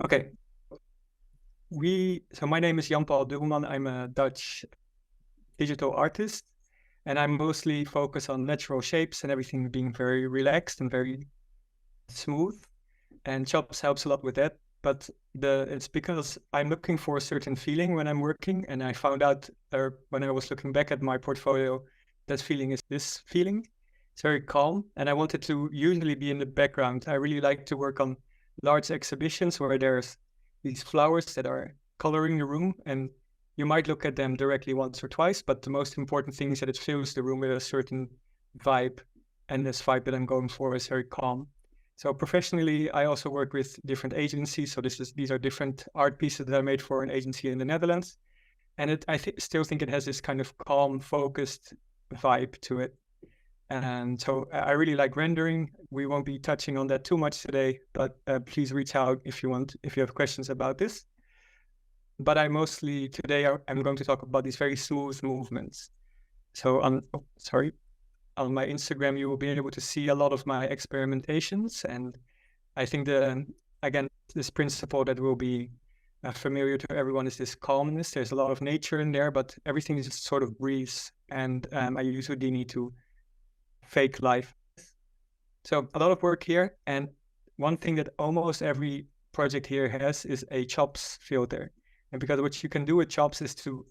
Okay. So my name is Jan-Paul Dubbelman. I'm a Dutch digital artist, and I mostly focus on natural shapes and everything being very relaxed and very smooth. And CHOPS helps a lot with that. But it's because I'm looking for a certain feeling when I'm working, and I found out when I was looking back at my portfolio, that feeling is this feeling. It's very calm, and I wanted to usually be in the background. I really like to work on large exhibitions where there's these flowers that are coloring the room, and you might look at them directly once or twice, but the most important thing is that it fills the room with a certain vibe, and this vibe that I'm going for is very calm. So professionally, I also work with different agencies. So these are different art pieces that I made for an agency in the Netherlands, and I still think it has this kind of calm, focused vibe to it. And so I really like rendering. We won't be touching on that too much today, but please reach out if you have questions about this. But today I'm going to talk about these very smooth movements. So on my Instagram, you will be able to see a lot of my experimentations. And I think this principle that will be familiar to everyone is this calmness. There's a lot of nature in there, but everything is just sort of breeze. And I use Houdini to fake life. So a lot of work here. And one thing that almost every project here has is a CHOPS filter. And because what you can do with CHOPS is to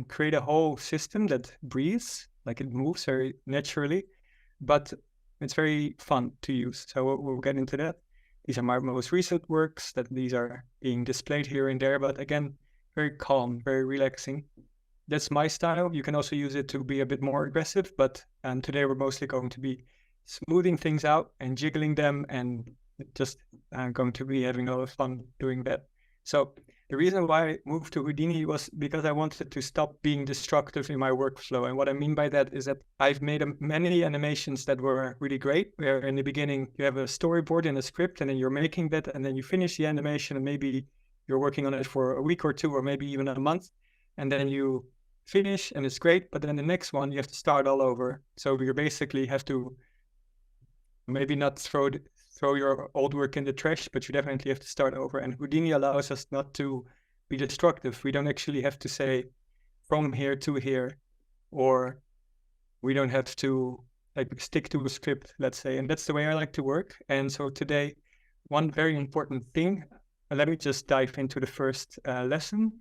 create a whole system that breathes, like it moves very naturally, but it's very fun to use. So we'll get into that. These are my most recent works these are being displayed here and there, but again, very calm, very relaxing. That's my style. You can also use it to be a bit more aggressive, but today we're mostly going to be smoothing things out and jiggling them, and just going to be having a lot of fun doing that. So the reason why I moved to Houdini was because I wanted to stop being destructive in my workflow. And what I mean by that is that I've made many animations that were really great, where in the beginning you have a storyboard and a script, and then you're making that, and then you finish the animation, and maybe you're working on it for a week or two, or maybe even a month, and then you finish and it's great, but then the next one you have to start all over. So you basically have to maybe not throw your old work in the trash, but you definitely have to start over. And Houdini allows us not to be destructive. We don't actually have to say from here to here, or we don't have to stick to a script, let's say. And that's the way I like to work. And so today, one very important thing, let me just dive into the first lesson,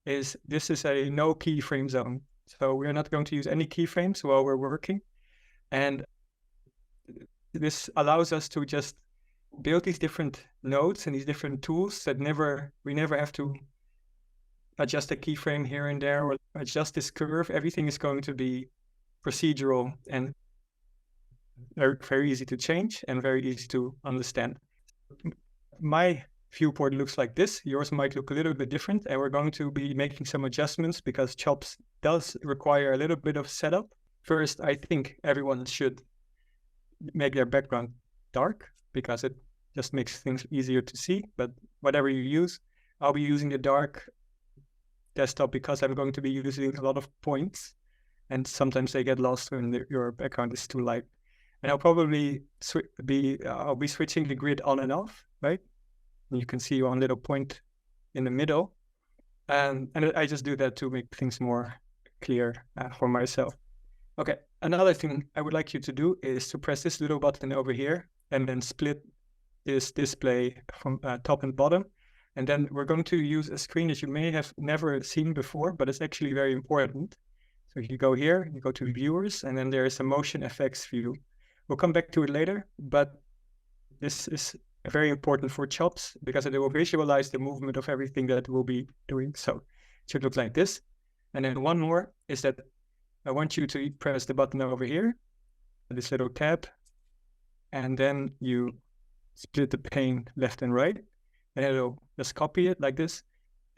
is this is a no keyframe zone. So we're not going to use any keyframes while we're working. And this allows us to just build these different nodes and these different tools that we never have to adjust a keyframe here and there or adjust this curve. Everything is going to be procedural and very, very easy to change and very easy to understand. My viewport looks like this. Yours might look a little bit different, and we're going to be making some adjustments because CHOPS does require a little bit of setup. First, I think everyone should make their background dark because it just makes things easier to see. But whatever you use, I'll be using the dark desktop because I'm going to be using a lot of points, and sometimes they get lost when your background is too light. And I'll probably I'll be switching the grid on and off, right? And you can see one little point in the middle, and I just do that to make things more clear for myself. Okay, another thing I would like you to do is to press this little button over here and then split this display from top and bottom. And then we're going to use a screen that you may have never seen before, but it's actually very important. So you go here, you go to viewers, and then there is a motion effects view. We'll come back to it later, but this is very important for CHOPS because it will visualize the movement of everything that we'll be doing. So it should look like this. And then one more is that I want you to press the button over here, this little tab, and then you split the pane left and right, and it'll just copy it like this,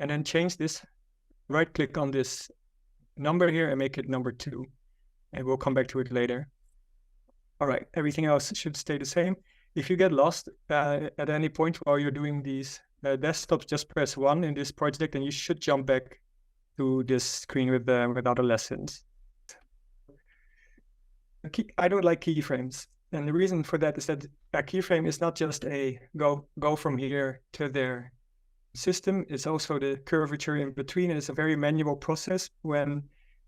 and then change this, right click on this number here and make it number 2, and we'll come back to it later. All right, everything else should stay the same. If you get lost at any point while you're doing these desktops, just press 1 in this project and you should jump back to this screen with other lessons. I don't like keyframes. And the reason for that is that a keyframe is not just a go from here to there. system is also the curvature in between. And it's a very manual process. When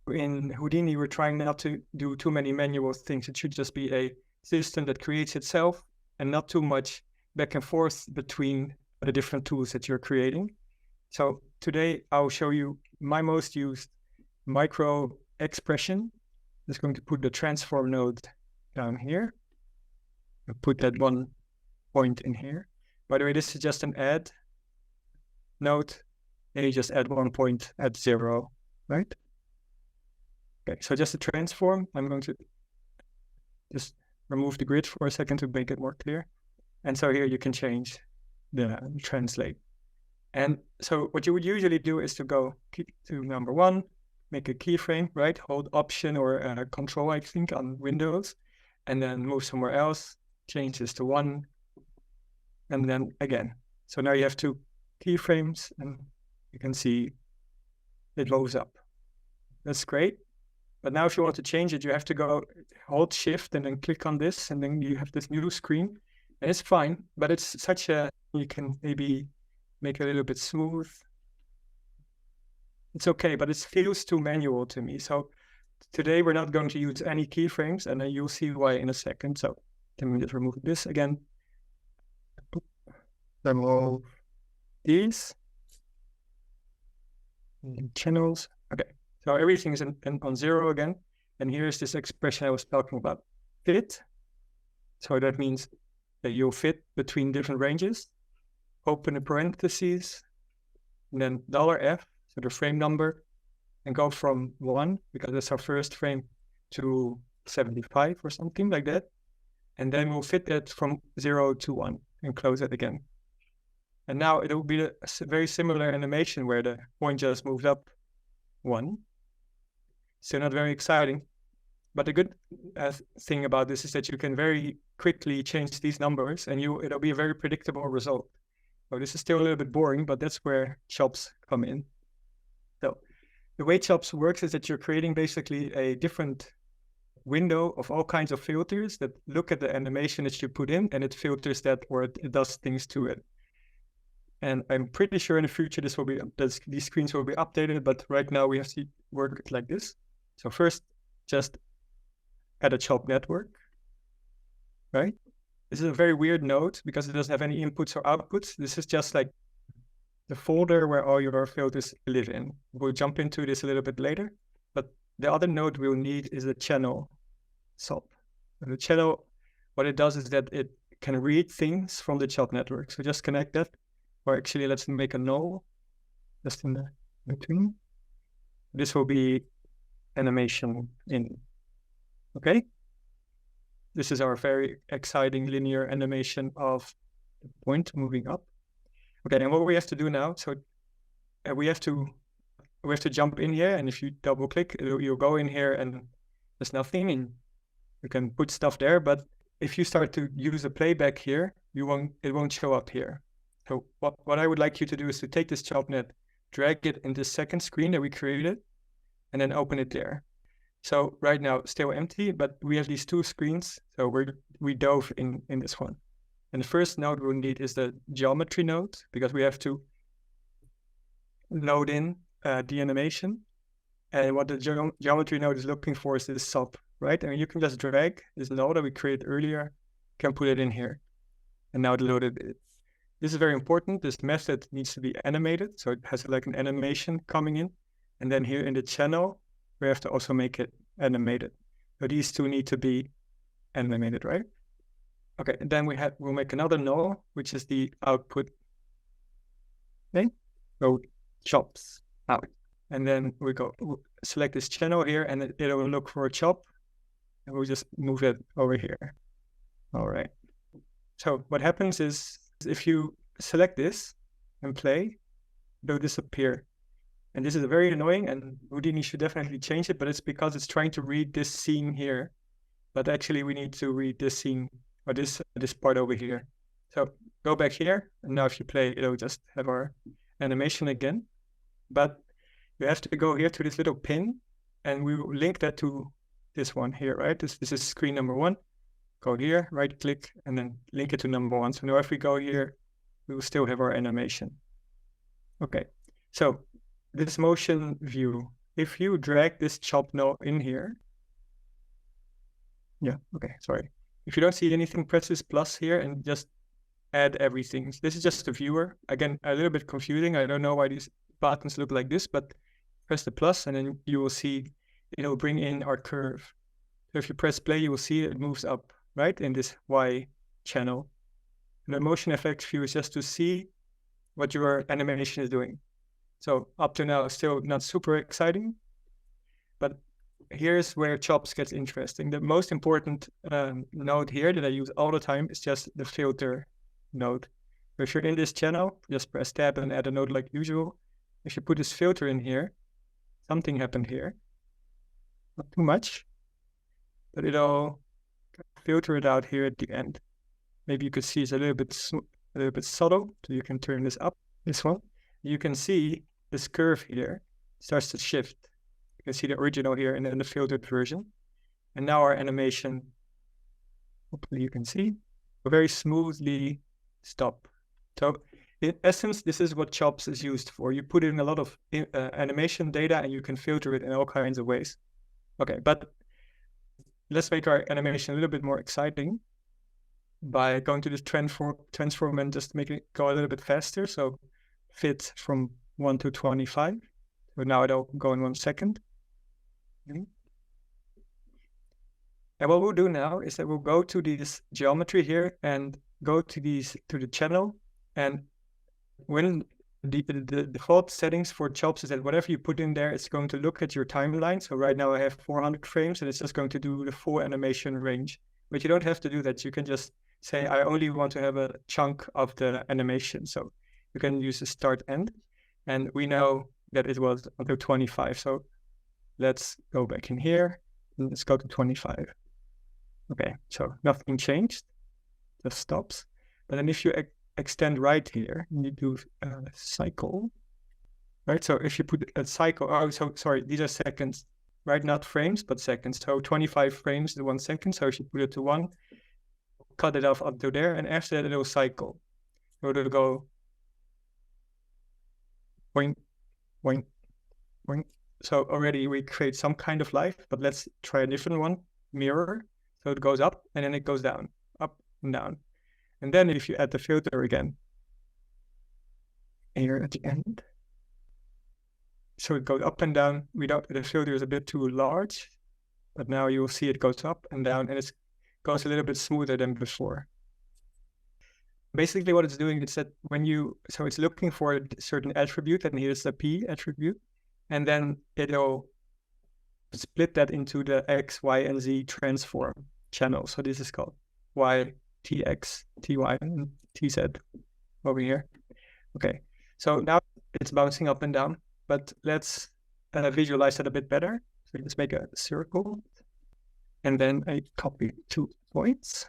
in Houdini, we're trying not to do too many manual things. It should just be a system that creates itself and not too much back and forth between the different tools that you're creating. So today I'll show you my most used micro expression. I'm just going to put the transform node down here. I'll put that 1 point in here. By the way, this is just an add node, and you just add 1 point at 0, right? Okay, so just a transform. I'm going to just remove the grid for a second to make it more clear. And so here you can change the translate. And so what you would usually do is to go to number 1, make a keyframe, right? Hold Option or Control, I think, on Windows, and then move somewhere else, change this to 1, and then again. So now you have 2 keyframes, and you can see it moves up. That's great. But now if you want to change it, you have to go hold Shift and then click on this, and then you have this new screen. And it's fine, but it's such a, you can maybe make it a little bit smooth. It's okay, but it feels too manual to me. So today we're not going to use any keyframes, and then you'll see why in a second. So let me just remove this again. Remove these channels. Okay, so everything is on 0 again. And here's this expression I was talking about, fit. So that means that you'll fit between different ranges. Open the parentheses, and then $F, so the frame number, and go from 1, because that's our first frame, to 75 or something like that. And then we'll fit that from 0 to 1 and close it again. And now it will be a very similar animation where the point just moved up 1. Still not very exciting. But the good thing about this is that you can very quickly change these numbers, and it'll be a very predictable result. So this is still a little bit boring, but that's where CHOPS come in. So the way CHOPS works is that you're creating basically a different window of all kinds of filters that look at the animation that you put in, and it filters that, or it does things to it. And I'm pretty sure in the future these screens will be updated, but right now we have to work like this. So first, just add a CHOP network, right? This is a very weird node because it doesn't have any inputs or outputs. This is just like the folder where all your filters live in. We'll jump into this a little bit later, but the other node we'll need is a channel sub. And the channel, what it does is that it can read things from the CHOP network. So just connect that, or actually let's make a null just in the between. This will be animation in, okay? This is our very exciting linear animation of the point moving up. Okay, and what we have to do now, so we have to jump in here, and if you double click, you'll go in here and there's nothing, and you can put stuff there, but if you start to use a playback here, it won't show up here. So what I would like you to do is to take this CHOPNet, drag it in this second screen that we created, and then open it there. So right now, still empty, but we have these 2 screens. So we dove in this one. And the first node we'll need is the geometry node, because we have to load in the animation. And what the geometry node is looking for is this sub, right? And you can just drag this node that we created earlier, can put it in here. And now it loaded it. This is very important. This method needs to be animated. So it has like an animation coming in. And then here in the channel, we have to also make it animated. So these 2 need to be animated, right? Okay, and then we'll make another null, which is the output. Okay, so CHOPS out. And then we'll select this channel here, and it will look for a CHOP, and we'll just move it over here. All right. So what happens is, if you select this and play, it'll disappear. And this is very annoying, and Houdini should definitely change it, but it's because it's trying to read this scene here. But actually we need to read this scene, or this part over here. So go back here, and now if you play, it'll just have our animation again. But you have to go here to this little pin, and we will link that to this one here, right? This is screen number 1. Go here, right click, and then link it to number 1. So now if we go here, we will still have our animation. Okay, so this motion view, if you drag this chop node in here, yeah, okay, sorry. If you don't see anything, press this plus here and just add everything. This is just the viewer. Again, a little bit confusing. I don't know why these buttons look like this, but press the plus and then you will see it'll bring in our curve. So if you press play, you will see it moves up, right, in this Y channel. And the motion effects view is just to see what your animation is doing. So up to now, still not super exciting, but here's where CHOPS gets interesting. The most important node here that I use all the time is just the filter node. So if you're in this channel, just press tab and add a node like usual. If you put this filter in here, something happened here. Not too much, but it'll filter it out here at the end. Maybe you could see it's a little bit subtle, so you can turn this up, this one. You can see this curve here starts to shift. You can see the original here and then the filtered version. And now our animation, hopefully you can see, will very smoothly stop. So in essence, this is what CHOPS is used for. You put in a lot of animation data and you can filter it in all kinds of ways. Okay, but let's make our animation a little bit more exciting by going to this transform and just make it go a little bit faster. So fit from 1 to 25. So now it'll go in 1 second. And what we'll do now is that we'll go to this geometry here and go to the channel. And when the default settings for CHOPS is that whatever you put in there, it's going to look at your timeline. So right now I have 400 frames and it's just going to do the full animation range. But you don't have to do that. You can just say, I only want to have a chunk of the animation. So you can use the start end. And we know that it was until 25. So let's go back in here and let's go to 25. Okay, so nothing changed, just stops. But then if you extend right here, you do cycle, right? So if you put a cycle, oh, so sorry, these are seconds, right? Not frames, but seconds. So 25 frames to 1 second. So if you put it to 1, cut it off up to there, and after that it'll cycle. So it'll go boing, boing, boing. So already we create some kind of life, but let's try a different one, mirror. So it goes up and then it goes down, up and down. And then if you add the filter again, here at the end, so it goes up and down. The filter is a bit too large, but now you will see it goes up and down, and it goes a little bit smoother than before. Basically what it's doing is that so it's looking for a certain attribute, and here's the P attribute, and then it'll split that into the X, Y, and Z transform channel. So this is called Y, TX, TY, and TZ over here. Okay, so now it's bouncing up and down, but let's visualize that a bit better. So let's make a circle, and then I copy 2 points,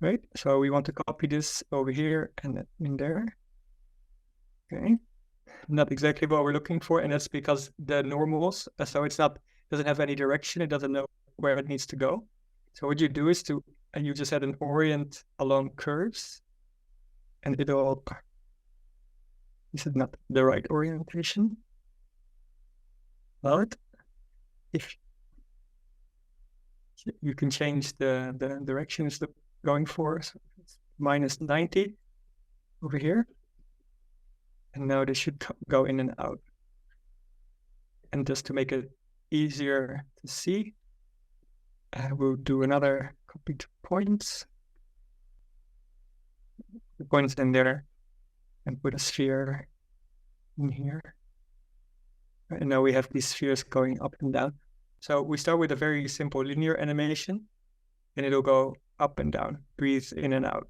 right? So we want to copy this over here and in there. Okay, not exactly what we're looking for, and that's because the normals, so it's doesn't have any direction. It doesn't know where it needs to go. So what you do is you just add an orient along curves, and this is not the right orientation. But if you can change the direction it's going for, so it's -90 over here. And now this should go in and out. And just to make it easier to see, we'll do another copy to points. The points in there, and put a sphere in here. And now we have these spheres going up and down. So we start with a very simple linear animation, and it'll go up and down, breathe in and out.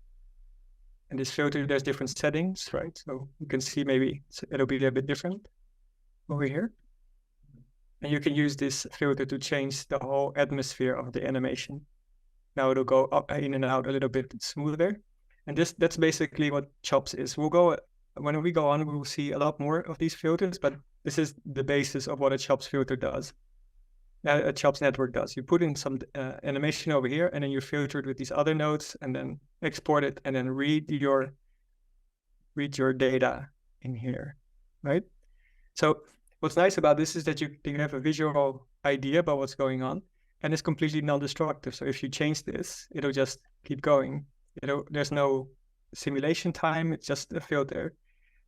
And this filter, there's different settings, right? So you can see maybe it'll be a bit different over here. And you can use this filter to change the whole atmosphere of the animation. Now it'll go up in and out a little bit smoother. And that's basically what CHOPS is. When we go on, we will see a lot more of these filters, but this is the basis of what a CHOPS filter does. A CHOPS network does. You put in some animation over here, and then you filter it with these other nodes, and then export it, and then read your data in here. right? So what's nice about this is that you have a visual idea about what's going on, and it's completely non-destructive. So if you change this, it'll just keep going. There's no simulation time, it's just a filter.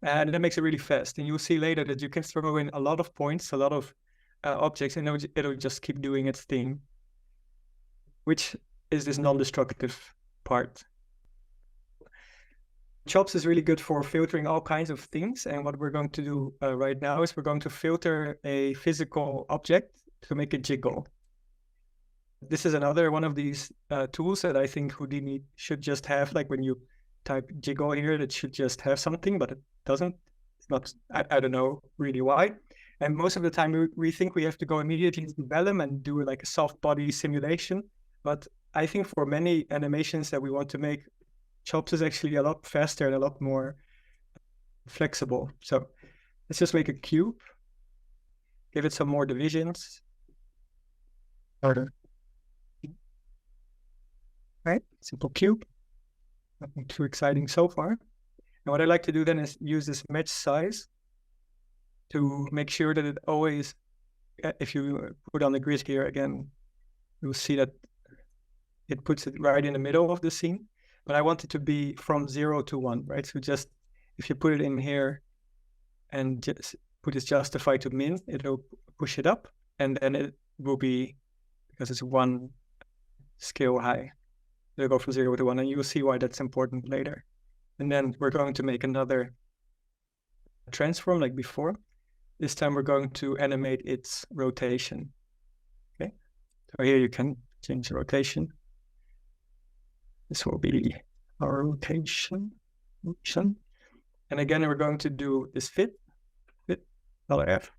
And that makes it really fast. And you'll see later that you can throw in a lot of points, a lot of objects, and it'll just keep doing its thing, which is this non-destructive part. CHOPS is really good for filtering all kinds of things. And what we're going to do right now is we're going to filter a physical object to make it jiggle. This is another one of these tools that I think Houdini should just have. Like when you type jiggle here, it should just have something, but it doesn't. It's not, I don't know really why. And most of the time we think we have to go immediately to Vellum and do like a soft body simulation. But I think for many animations that we want to make, CHOPS is actually a lot faster and a lot more flexible. So let's just make a cube, give it some more divisions. Harder. Right, simple cube. Nothing too exciting so far. And what I like to do then is use this match size to make sure that it always, if you put on the grid here again, you'll see that it puts it right in the middle of the scene. But I want it to be from 0 to 1, right? So just, if you put it in here and just put it justify to min, it'll push it up, and then it will be, because it's 1 scale high, it'll go from 0 to 1, and you'll see why that's important later. And then we're going to make another transform like before. This time we're going to animate its rotation. Okay, so here you can change the rotation. This will be our rotation. And again, we're going to do this fit $F,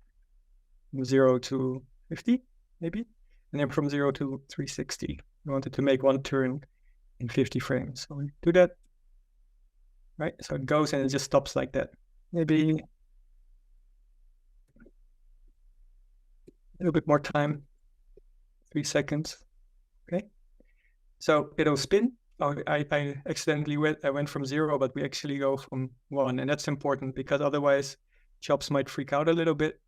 from 0 to 50, maybe. And then from 0 to 360. We wanted to make one turn in 50 frames. So we do that, right? So it goes and it just stops like that. Maybe a little bit more time, 3 seconds, okay? So it'll spin. Oh, I accidentally went from 0, but we actually go from 1. And that's important because otherwise CHOPS might freak out a little bit.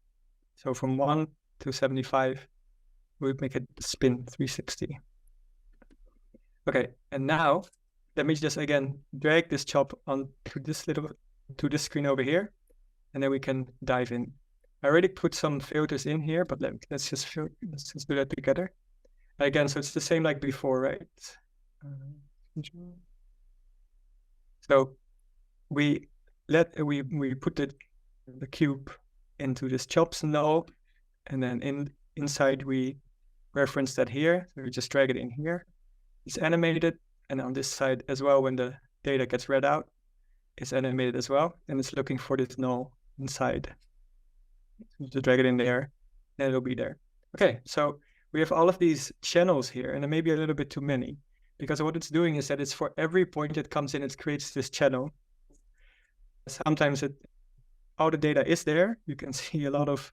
So from 1 to 75, we make it spin 360. Okay, and now let me just again drag this chop onto to this screen over here, and then we can dive in. I already put some filters in here, but let's just do that together. Again, so it's the same like before, right? So we put the cube into this CHOPS null, and then inside we reference that here. So we just drag it in here. It's animated, and on this side as well, when the data gets read out, it's animated as well, and it's looking for this null inside. So just drag it in there, and it'll be there. Okay, so we have all of these channels here, and there may be a little bit too many, because what it's doing is that it's for every point that comes in, it creates this channel. Sometimes all the data is there. You can see a lot of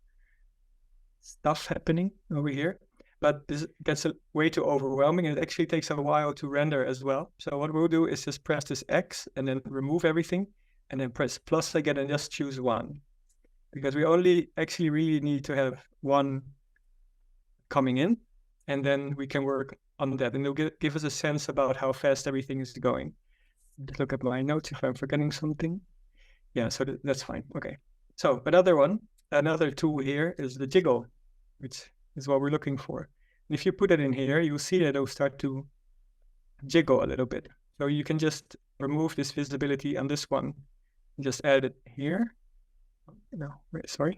stuff happening over here, but this gets way too overwhelming, and it actually takes a while to render as well. So what we'll do is just press this X and then remove everything, and then press plus again and just choose 1. Because we only actually really need to have 1 coming in, and then we can work on that, and it'll give us a sense about how fast everything is going. Just look at my notes if I'm forgetting something. Yeah, so that's fine. Okay. So another tool here is the jiggle, which is what we're looking for. And if you put it in here, you'll see that it'll start to jiggle a little bit. So you can just remove this visibility on this one, and just add it here. No, sorry,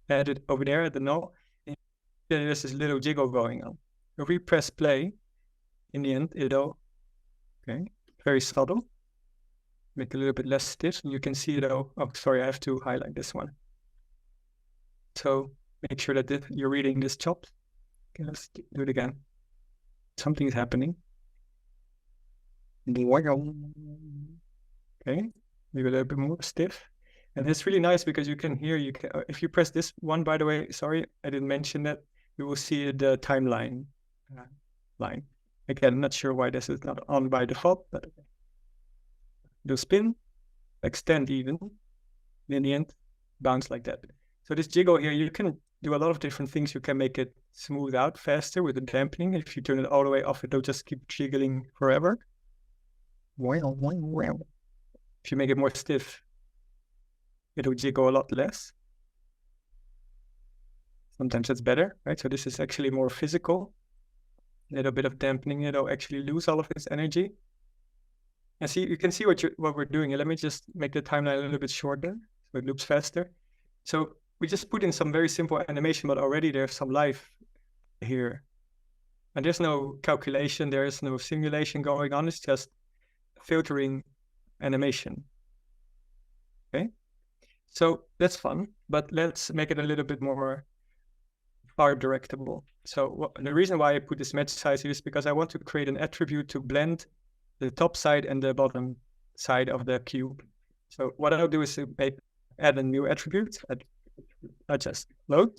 add it over there at the null. And there's this little jiggle going on. If we press play, in the end, it'll, okay, very subtle. Make it a little bit less stiff. And you can see though, oh, sorry, I have to highlight this one. So make sure that you're reading this CHOPS. Okay, let's do it again. Something's happening. Okay, maybe a little bit more stiff. And it's really nice because you can hear, if you press this one, by the way, sorry, I didn't mention that, you will see the timeline line. Again, not sure why this is not on by default, but do spin, extend even, in the end, bounce like that. So this jiggle here, you can do a lot of different things. You can make it smooth out faster with the dampening. If you turn it all the way off, it'll just keep jiggling forever. If you make it more stiff, it'll jiggle a lot less. Sometimes it's better, right? So this is actually more physical. A little bit of dampening, it'll actually lose all of its energy. And see, you can see what we're doing. Let me just make the timeline a little bit shorter so it loops faster. So we just put in some very simple animation, but already there's some life here. And there's no calculation, there's no simulation going on. It's just filtering animation. Okay, so that's fun, but let's make it a little bit more art directable. So the reason why I put this match size here is because I want to create an attribute to blend the top side and the bottom side of the cube. So what I'll do is add a new attribute. I just load,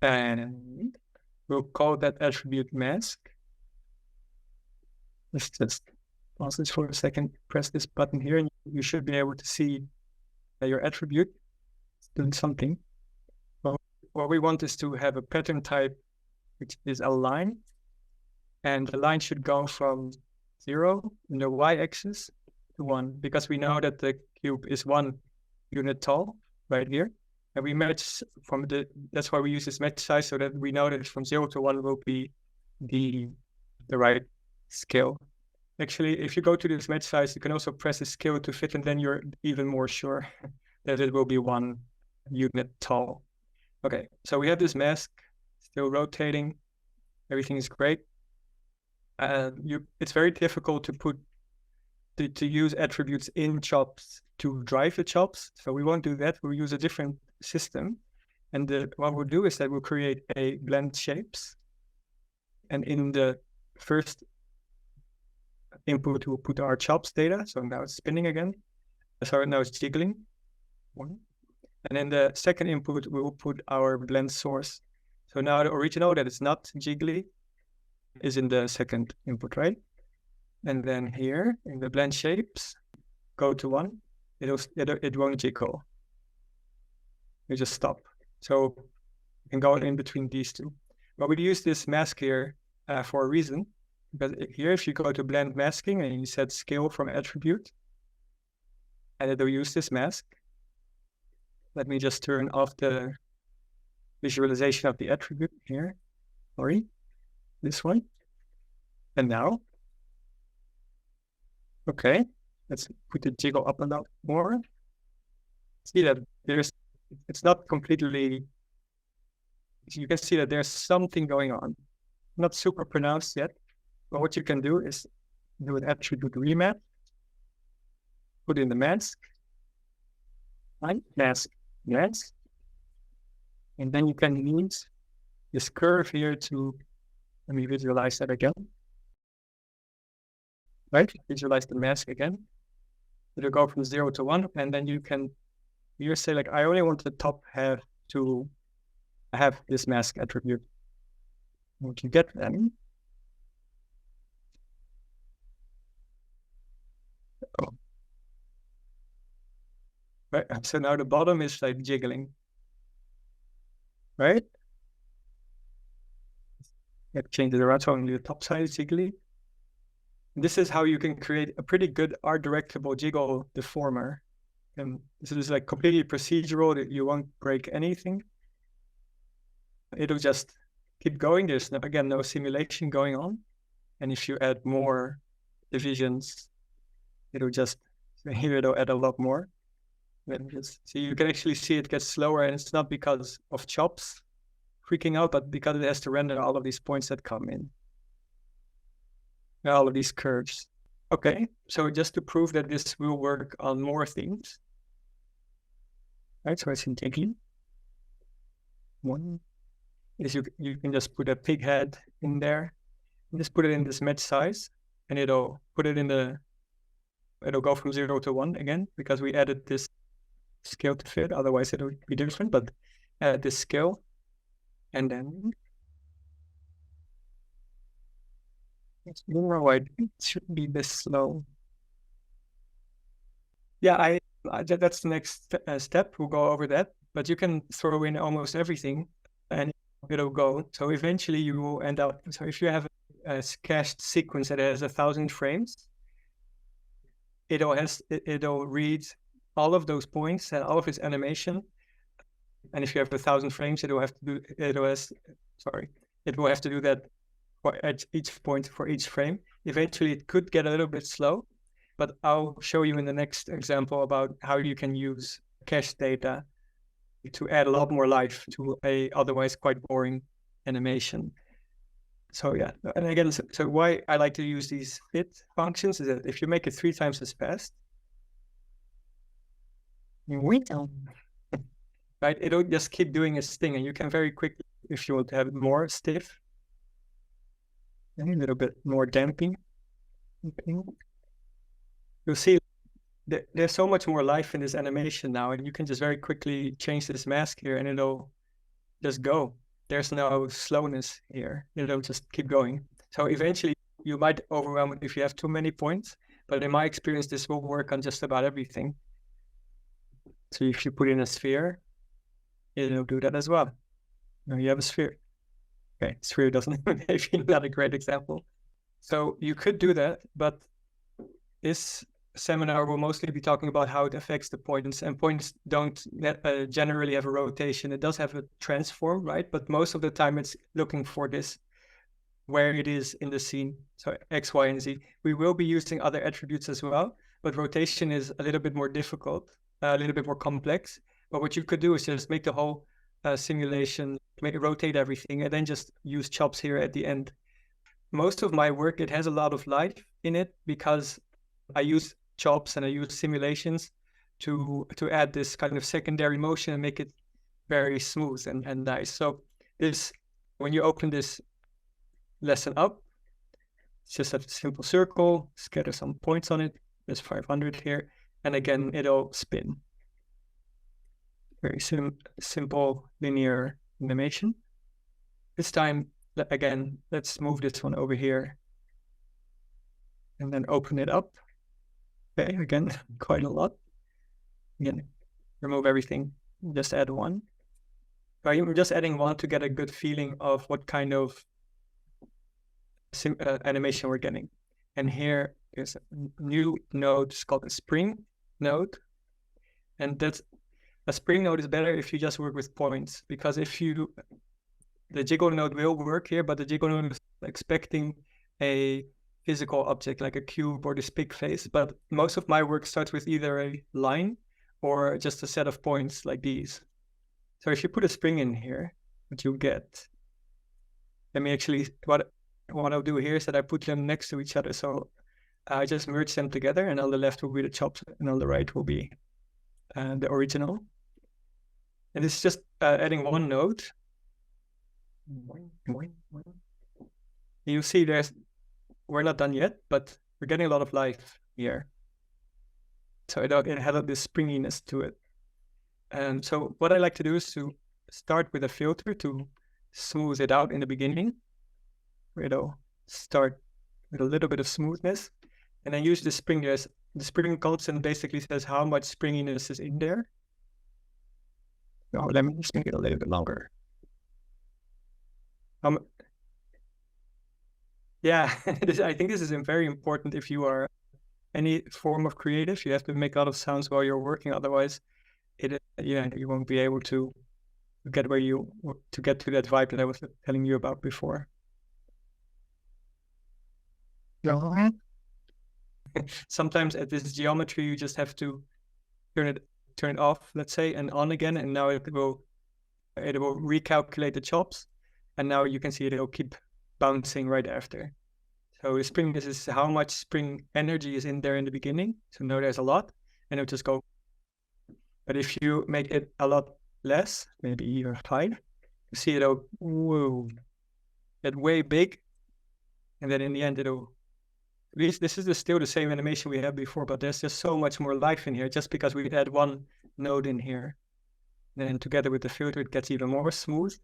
and we'll call that attribute mask. Let's just pause this for a second, press this button here, and you should be able to see your attribute doing something. Well, what we want is to have a pattern type, which is a line, and the line should go from 0 in the y-axis to 1, because we know that the cube is 1 unit tall right here, and we match from that's why we use this match size, so that we know that from 0 to 1 will be the right scale. Actually, if you go to this match size, you can also press the scale to fit, and then you're even more sure that it will be 1 unit tall. Okay, so we have this mask still rotating. Everything is great. It's very difficult to use attributes in CHOPS to drive the CHOPS. So we won't do that. We'll use a different system. And what we'll do is that we'll create a blend shapes. And in the first input, we'll put our CHOPS data. So now it's spinning again. So now it's jiggling. And in the second input, we will put our blend source. So now the original that is not jiggly is in the second input, right? And then here in the blend shapes, go to 1. It won't jiggle. You just stop. So you can go in between these two. But we use this mask here for a reason. Because here, if you go to blend masking and you set scale from attribute, and it'll use this mask. Let me just turn off the visualization of the attribute here. Sorry, this one. And now, okay, let's put the jiggle up and down more. See that it's not completely, you can see that there's something going on. Not super pronounced yet, but what you can do is do an attribute remap, put in the mask, mask, and then you can use this curve here to, let me visualize that again. Right, visualize the mask again. It'll go from 0 to 1, and then you can here say like, I only want the top half to have this mask attribute. What you get then? Oh. Right, so now the bottom is like jiggling. Right? Let's change it around so only the top side is jiggly. This is how you can create a pretty good art directable jiggle deformer. And this is like completely procedural, that you won't break anything. It'll just keep going. There's again no simulation going on. And if you add more divisions, it'll just, here it'll add a lot more. So you can actually see it gets slower, and it's not because of CHOPS freaking out, but because it has to render all of these points that come in. All of these curves. Okay, so just to prove that this will work on more things. Right, so it's in Jiggling. One is you can just put a pig head in there, and just put it in this match size, and it'll put it in it'll go from 0 to 1 again, because we added this scale to fit, otherwise it'll be different, but add this scale, and then it shouldn't be this slow. Yeah, That's the next step. We'll go over that. But you can throw in almost everything and it'll go. So eventually you will end up. So if you have a cached sequence that has 1,000 frames, it'll read all of those points and all of its animation. And if you have 1,000 frames, it will have to do that at each point for each frame. Eventually, it could get a little bit slow, but I'll show you in the next example about how you can use cache data to add a lot more life to a otherwise quite boring animation. So yeah, and again, so why I like to use these fit functions is that if you make it 3 times as fast, right, it'll just keep doing its thing, and you can very quickly, if you want to have it more stiff, a little bit more damping, you'll see there's so much more life in this animation now, and you can just very quickly change this mask here and it'll just go. There's no slowness here. It'll just keep going. So eventually you might overwhelm it if you have too many points, but in my experience, this will work on just about everything. So if you put in a sphere, it'll do that as well. Now you have a sphere. Okay, sphere doesn't maybe not a great example. So you could do that, but this seminar will mostly be talking about how it affects the points, and points don't generally have a rotation. It does have a transform, right? But most of the time it's looking for this, where it is in the scene. So X, Y, and Z. We will be using other attributes as well, but rotation is a little bit more difficult, a little bit more complex. But what you could do is just make the whole simulation, rotate everything, and then just use CHOPS here at the end. Most of my work, it has a lot of life in it because I use CHOPS and I use simulations to add this kind of secondary motion and make it very smooth and nice. So this, when you open this lesson up, it's just a simple circle, scatter some points on it. There's 500 here, and again it'll spin. Very simple linear animation. This time, again, let's move this one over here and then open it up. Okay, again, quite a lot. Again, remove everything, just add one. I'm just adding one to get a good feeling of what kind of animation we're getting. And here is a new node, it's called a spring node. And that's a spring node is better if you just work with points, because the jiggle node will work here, but the jiggle node is expecting a physical object like a cube or this pig face. But most of my work starts with either a line or just a set of points like these. So if you put a spring in here, what you get, let me actually, what I'll do here is that I put them next to each other. So I just merge them together, and on the left will be the CHOPS and on the right will be the original. And this is just adding one node. You see we're not done yet, but we're getting a lot of life here. So it had this springiness to it. And so what I like to do is to start with a filter to smooth it out in the beginning. It'll start with a little bit of smoothness, and then use the spring. The spring constant basically says how much springiness is in there. Oh, let me just make it a little bit longer. Yeah, I think this is very important if you are any form of creative. You have to make a lot of sounds while you're working, otherwise, you won't be able to get to that vibe that I was telling you about before. Sometimes at this geometry, you just have to turn it off, let's say, and on again, and now it will recalculate the CHOPS, and now you can see it'll keep bouncing right after. So the spring, this is how much spring energy is in there in the beginning. So now there's a lot, and it'll just go. But if you make it a lot less, maybe even 5, you see it'll get way big, and then in the end it'll. This is still the same animation we had before, but there's just so much more life in here just because we add one node in here. Then together with the filter, it gets even more smooth.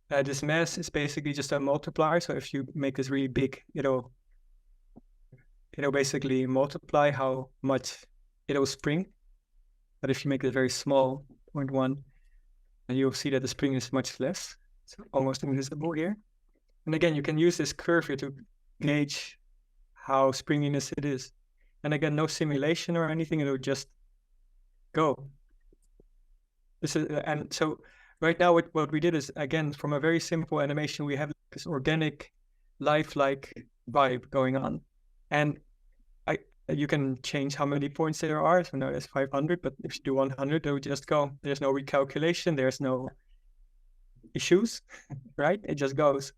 This mass is basically just a multiplier. So if you make this really big, it'll basically multiply how much it'll spring. But if you make it very small, 0.1, you'll see that the spring is much less. It's almost invisible here. And again, you can use this curve here to gauge how springiness it is. And again, no simulation or anything, it'll just go. This is, and so right now what we did is, again, from a very simple animation, we have this organic, lifelike vibe going on. And you can change how many points there are. So now there's 500, but if you do 100, it will just go. There's no recalculation, there's no issues, right? It just goes.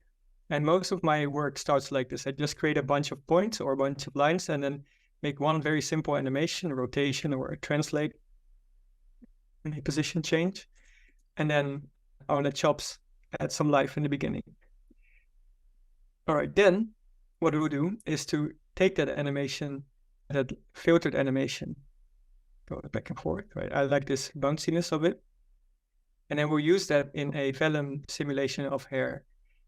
And most of my work starts like this. I just create a bunch of points or a bunch of lines and then make one very simple animation, a rotation or a translate, any position change. And then on the chops, add some life in the beginning. All right, then what we'll do is to take that animation, that filtered animation, go back and forth, right? I like this bounciness of it. And then we'll use that in a Vellum simulation of hair.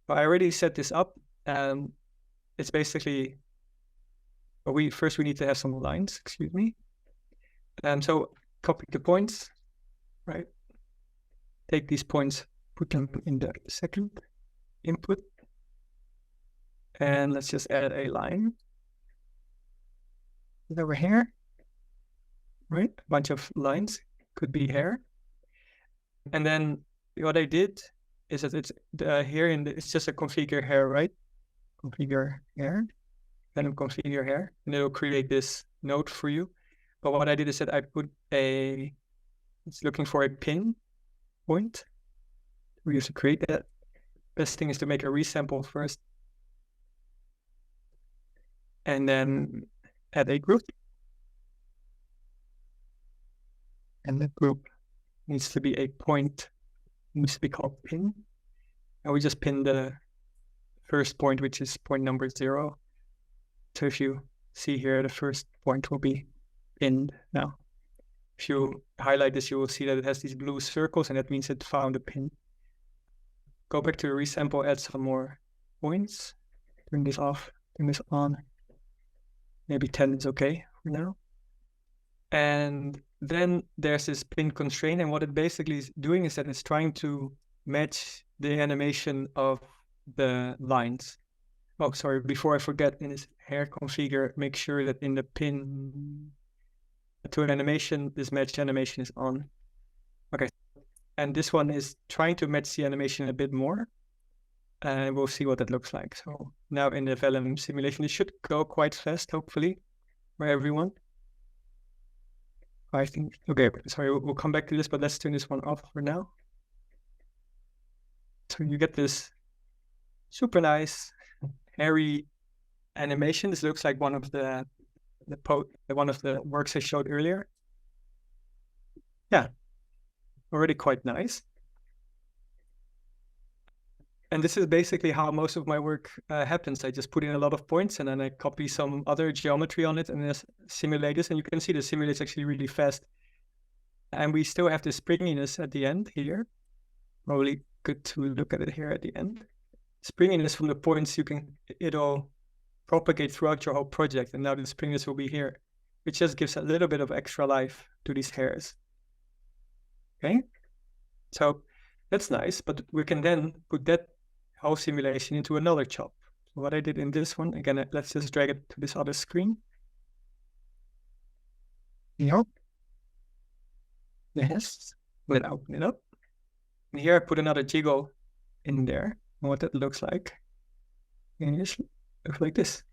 But I already set this up. It's basically, we need to have some lines, excuse me. So copy the points, right? Take these points, put them in the second input. And let's just add a line over here, right? A bunch of lines, could be hair. And then what I did is that it's here it's just a configure hair, right? Configure hair, then configure hair, and it'll create this node for you. But what I did is that I put it's looking for a pin point. We have to create that. Best thing is to make a resample first. And then add a group. And the group needs to be a point, needs to be called pin. And we just pin the first point, which is point number 0. So if you see here, the first point will be pinned now. If you highlight this, you will see that it has these blue circles, and that means it found a pin. Go back to the resample, add some more points. Turn this off, turn this on. Maybe 10 is okay for now. And then there's this pin constraint, and what it basically is doing is that it's trying to match the animation of the lines. Oh, sorry, before I forget, in this hair configure, make sure that in the pin to an animation, this match animation is on. Okay, and this one is trying to match the animation a bit more. And we'll see what that looks like. So now in the Vellum simulation, it should go quite fast, hopefully, for everyone. I think, okay, sorry, we'll come back to this, but let's turn this one off for now. So you get this super nice, hairy animation. This looks like one of the works I showed earlier. Yeah, already quite nice. And this is basically how most of my work happens. I just put in a lot of points and then I copy some other geometry on it and then simulate this. And you can see the simulate's actually really fast. And we still have the springiness at the end here. Probably good to look at it here at the end. Springiness from the points, it'll propagate throughout your whole project. And now the springiness will be here, which just gives a little bit of extra life to these hairs. Okay, so that's nice, but we can then put that whole simulation into another chop. So what I did in this one, again, let's just drag it to this other screen. Yep. Yes, let's open it up. And here I put another jiggle in there. And what that looks like. And it just looks like this.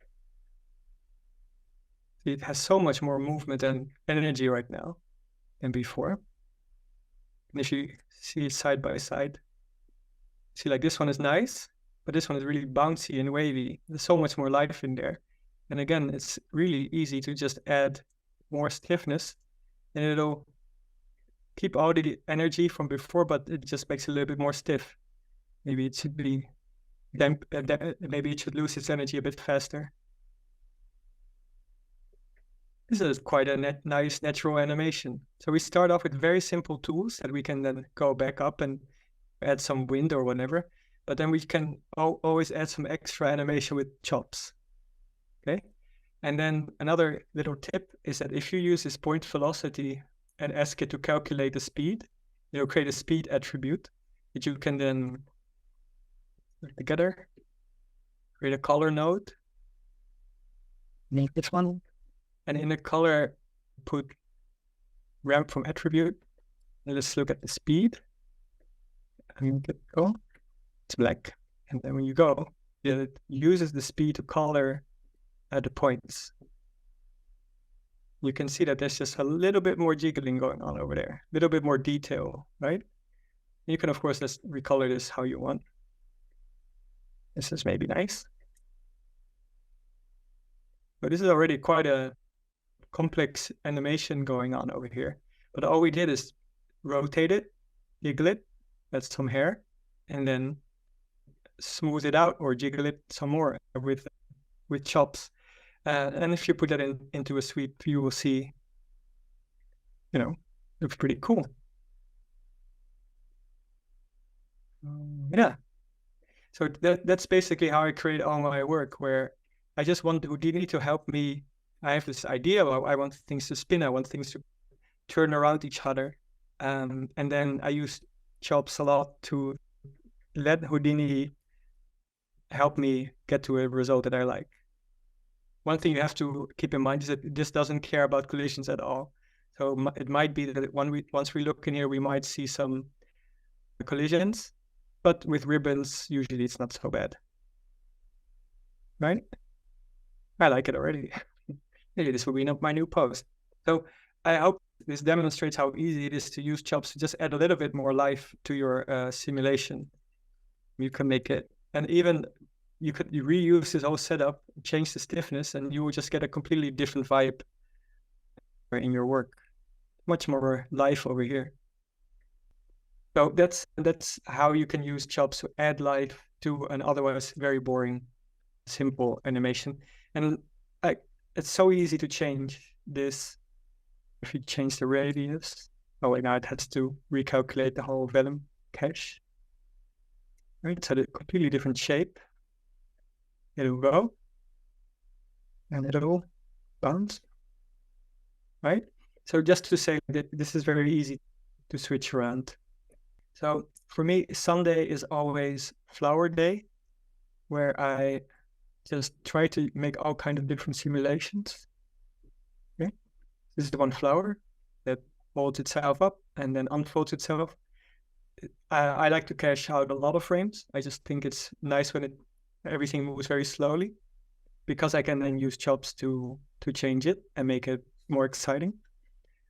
See, it has so much more movement and energy right now than before. And if you see it side by side, see, like this one is nice, but this one is really bouncy and wavy. There's so much more life in there. And again, it's really easy to just add more stiffness and it'll keep all the energy from before, but it just makes it a little bit more stiff. Maybe it should be maybe it should lose its energy a bit faster. This is quite a nice natural animation. So we start off with very simple tools that we can then go back up and add some wind or whatever. But then we can always add some extra animation with chops. Okay. And then another little tip is that if you use this point velocity and ask it to calculate the speed. It'll create a speed attribute that you can then put together, create a color node, make this one, and in the color, put ramp from attribute. And let's look at the speed. And go. It's black. And then when you go, it uses the speed to color the points. You can see that there's just a little bit more jiggling going on over there, a little bit more detail, right? You can, of course, just recolor this how you want. This is maybe nice. But this is already quite a complex animation going on over here. But all we did is rotate it, jiggle it, add some hair, and then smooth it out or jiggle it some more with chops. And if you put that into a sweep, you will see, looks pretty cool. Yeah. So that's basically how I create all my work, where I just want Houdini to help me. I have this idea, I want things to spin, I want things to turn around each other. And then I use CHOPS a lot to let Houdini help me get to a result that I like. One thing you have to keep in mind is that this doesn't care about collisions at all. So it might be that once we look in here, we might see some collisions, but with ribbons, usually it's not so bad. Right? I like it already. Maybe this will be my new post. So I hope this demonstrates how easy it is to use CHOPS to just add a little bit more life to your simulation. You can make it, and even you reuse this whole setup, change the stiffness, and you will just get a completely different vibe in your work. Much more life over here. So that's how you can use CHOPS to add life to an otherwise very boring, simple animation. And it's so easy to change this. If you change the radius, oh wait, now it has to recalculate the whole Vellum cache. Right, so the completely different shape. It'll go, and it'll bounce. Right? So just to say that this is very easy to switch around. So for me, Sunday is always flower day, where I just try to make all kinds of different simulations. Okay. This is the one flower that folds itself up and then unfolds itself. I like to cache out a lot of frames. I just think it's nice when everything moves very slowly, because I can then use CHOPS to change it and make it more exciting.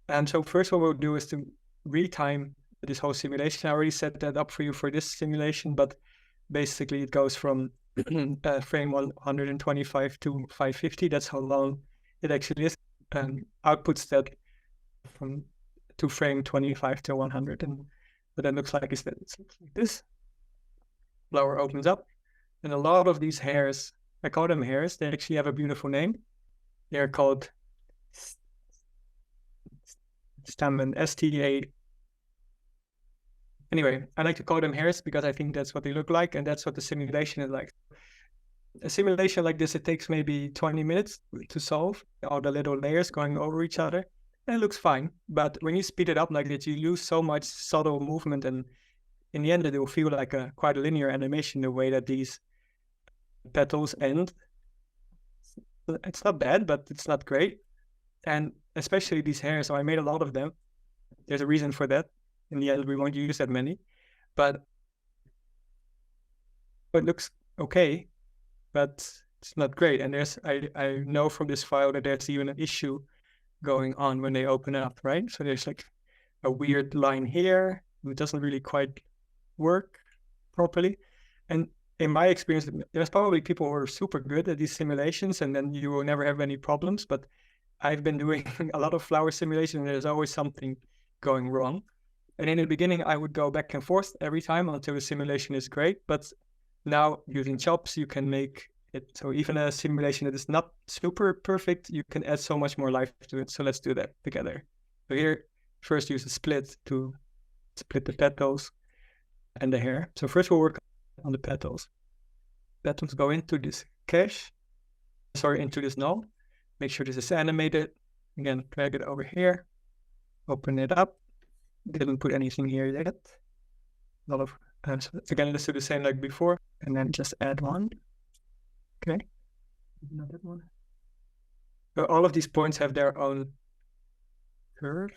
And so first what we'll do is to retime this whole simulation. I already set that up for you for this simulation, but basically it goes from frame 125 to 550. That's how long it actually is, and outputs that to frame 25 to 100. And what that looks like is that it's like this. Flower opens up, and a lot of these hairs, I call them hairs, they actually have a beautiful name. They're called stamen, STA. Anyway, I like to call them hairs because I think that's what they look like, and that's what the simulation is like. A simulation like this, it takes maybe 20 minutes to solve, all the little layers going over each other, and it looks fine. But when you speed it up like that, you lose so much subtle movement, and in the end, it will feel like quite a linear animation, the way that these petals end. It's not bad, but it's not great. And especially these hairs, so I made a lot of them. There's a reason for that. In the end, we won't use that many, but it looks okay, but it's not great. And I know from this file that there's even an issue going on when they open up, right? So there's like a weird line here. It doesn't really quite work properly. And in my experience, there's probably people who are super good at these simulations, and then you will never have any problems. But I've been doing a lot of flower simulation, and there's always something going wrong. And in the beginning, I would go back and forth every time until the simulation is great. But now using CHOPS, you can make it so even a simulation that is not super perfect, you can add so much more life to it. So let's do that together. So here, first use a split to split the petals and the hair. So first we'll work on the petals. Petals go into this cache, into this null. Make sure this is animated. Again, drag it over here. open it up. Didn't put anything here yet. A lot of, so again, let's do the same like before, and then just add one. Okay. Not that one. So all of these points have their own curve.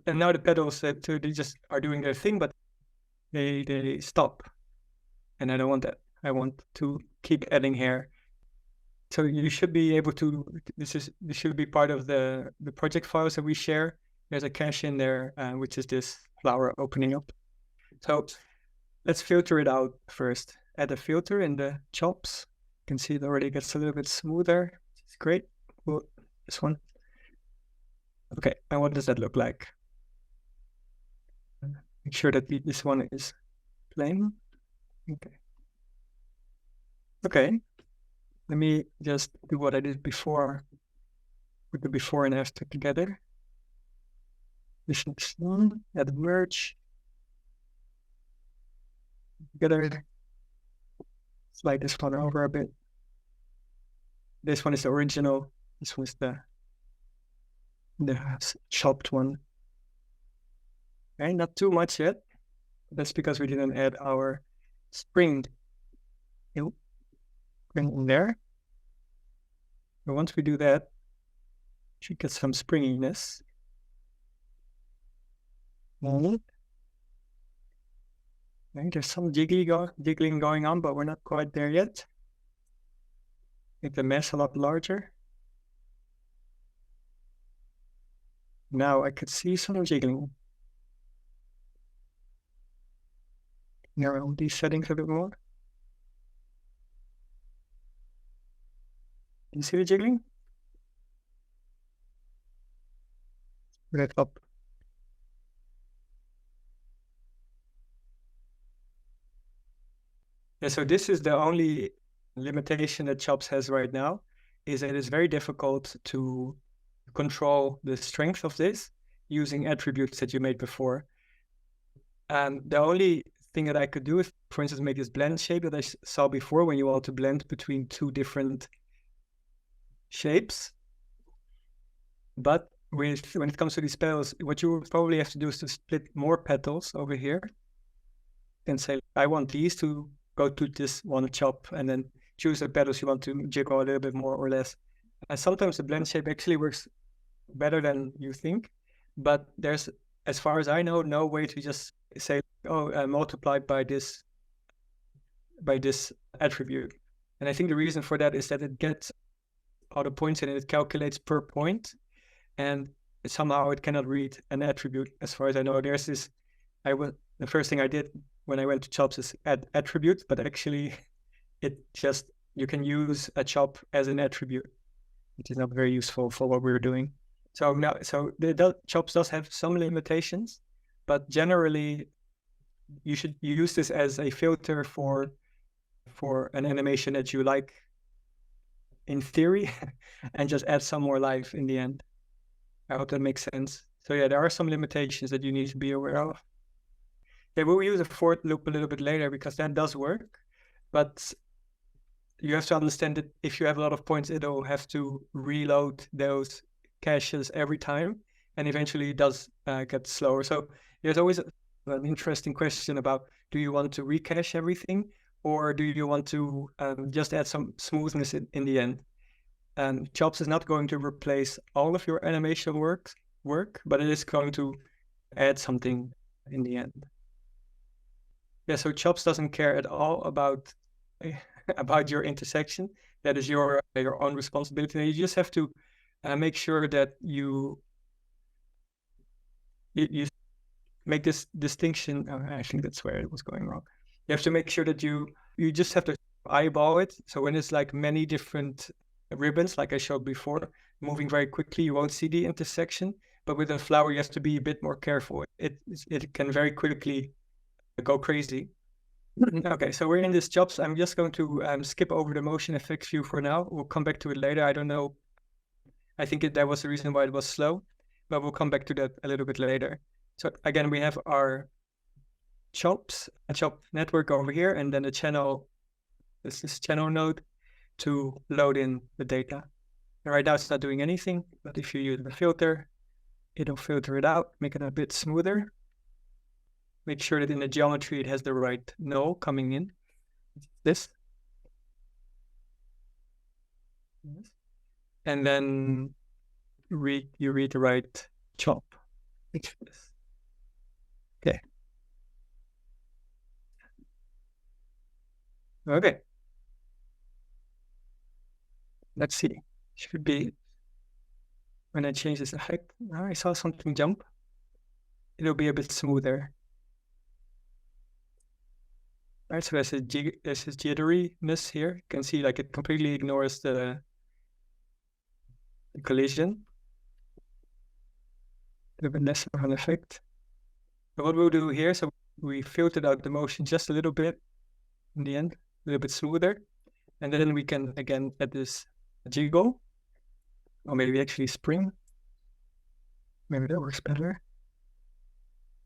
And now the pedals, they just are doing their thing, but they stop. And I don't want that. I want to keep adding here. So you should be able to, this should be part of the project files that we share. There's a cache in there, which is this flower opening up. So let's filter it out first. Add a filter in the CHOPS. You can see it already gets a little bit smoother. It's great. Well, this one. Okay, and what does that look like? Make sure that this one is plain. Okay. Okay. Let me just do what I did before. Put the before and after together. This is one. Add a merge. Together. Slide this one over a bit. This one is the original. This one is the chopped one. Okay, not too much yet. That's because we didn't add our spring. Spring in there. But once we do that, we should get some springiness. Okay, there's some jiggling going on, but we're not quite there yet. Make the mesh a lot larger. Now I could see some jiggling. Narrow these settings a bit more. You see the jiggling? Put it up. Yeah, so this is the only limitation that CHOPS has right now, is that it's very difficult to control the strength of this using attributes that you made before. And the only thing that I could do is, for instance, make this blend shape that I saw before when you want to blend between two different shapes. But when it comes to these petals, what you will probably have to do is to split more petals over here and say, I want these to go to this one chop, and then choose the petals you want to jiggle a little bit more or less. And sometimes the blend shape actually works better than you think, but there's, as far as I know, no way to just say, oh, multiply by this attribute. And I think the reason for that is that it gets all the points in and it calculates per point, and somehow it cannot read an attribute. As far as I know, there's this, the first thing I did when I went to CHOPS is add attribute, but actually it just, you can use a chop as an attribute, which is not very useful for what we're doing. So now, the CHOPS does have some limitations, but generally you should use this as a filter for an animation that you like in theory, and just add some more life in the end. I hope that makes sense. So yeah, there are some limitations that you need to be aware of. Yeah, we'll use a for loop a little bit later because that does work, but you have to understand that if you have a lot of points, it'll have to reload those caches every time, and eventually it does get slower. So there's always an interesting question about, do you want to recache everything, or do you want to just add some smoothness in the end? And CHOPS is not going to replace all of your animation work, but it is going to add something in the end. Yeah, so CHOPS doesn't care at all about your intersection. That is your own responsibility. And you just have to make sure that you make this distinction. I think that's where it was going wrong. You have to make sure that you just have to eyeball it. So when it's like many different ribbons, like I showed before, moving very quickly, you won't see the intersection. But with a flower, you have to be a bit more careful. It can very quickly go crazy. Okay, so we're in this CHOPS. I'm just going to skip over the motion effects view for now. We'll come back to it later. I don't know. I think that was the reason why it was slow, but we'll come back to that a little bit later. So again, we have our CHOPS, a CHOP network over here, and then the channel, this channel node to load in the data. And right now it's not doing anything, but if you use the filter, it'll filter it out, make it a bit smoother. Make sure that in the geometry it has the right null coming in. This. And then you read the right chop. Okay. Okay. Let's see. Should be when I change this effect. Now I saw something jump. It'll be a bit smoother. All right, so there's this jitteriness here. You can see like it completely ignores the collision. A little bit less of an effect. So what we'll do here, so we filtered out the motion just a little bit in the end, a little bit smoother. And then we can again add this jiggle, or maybe actually spring. Maybe that works better.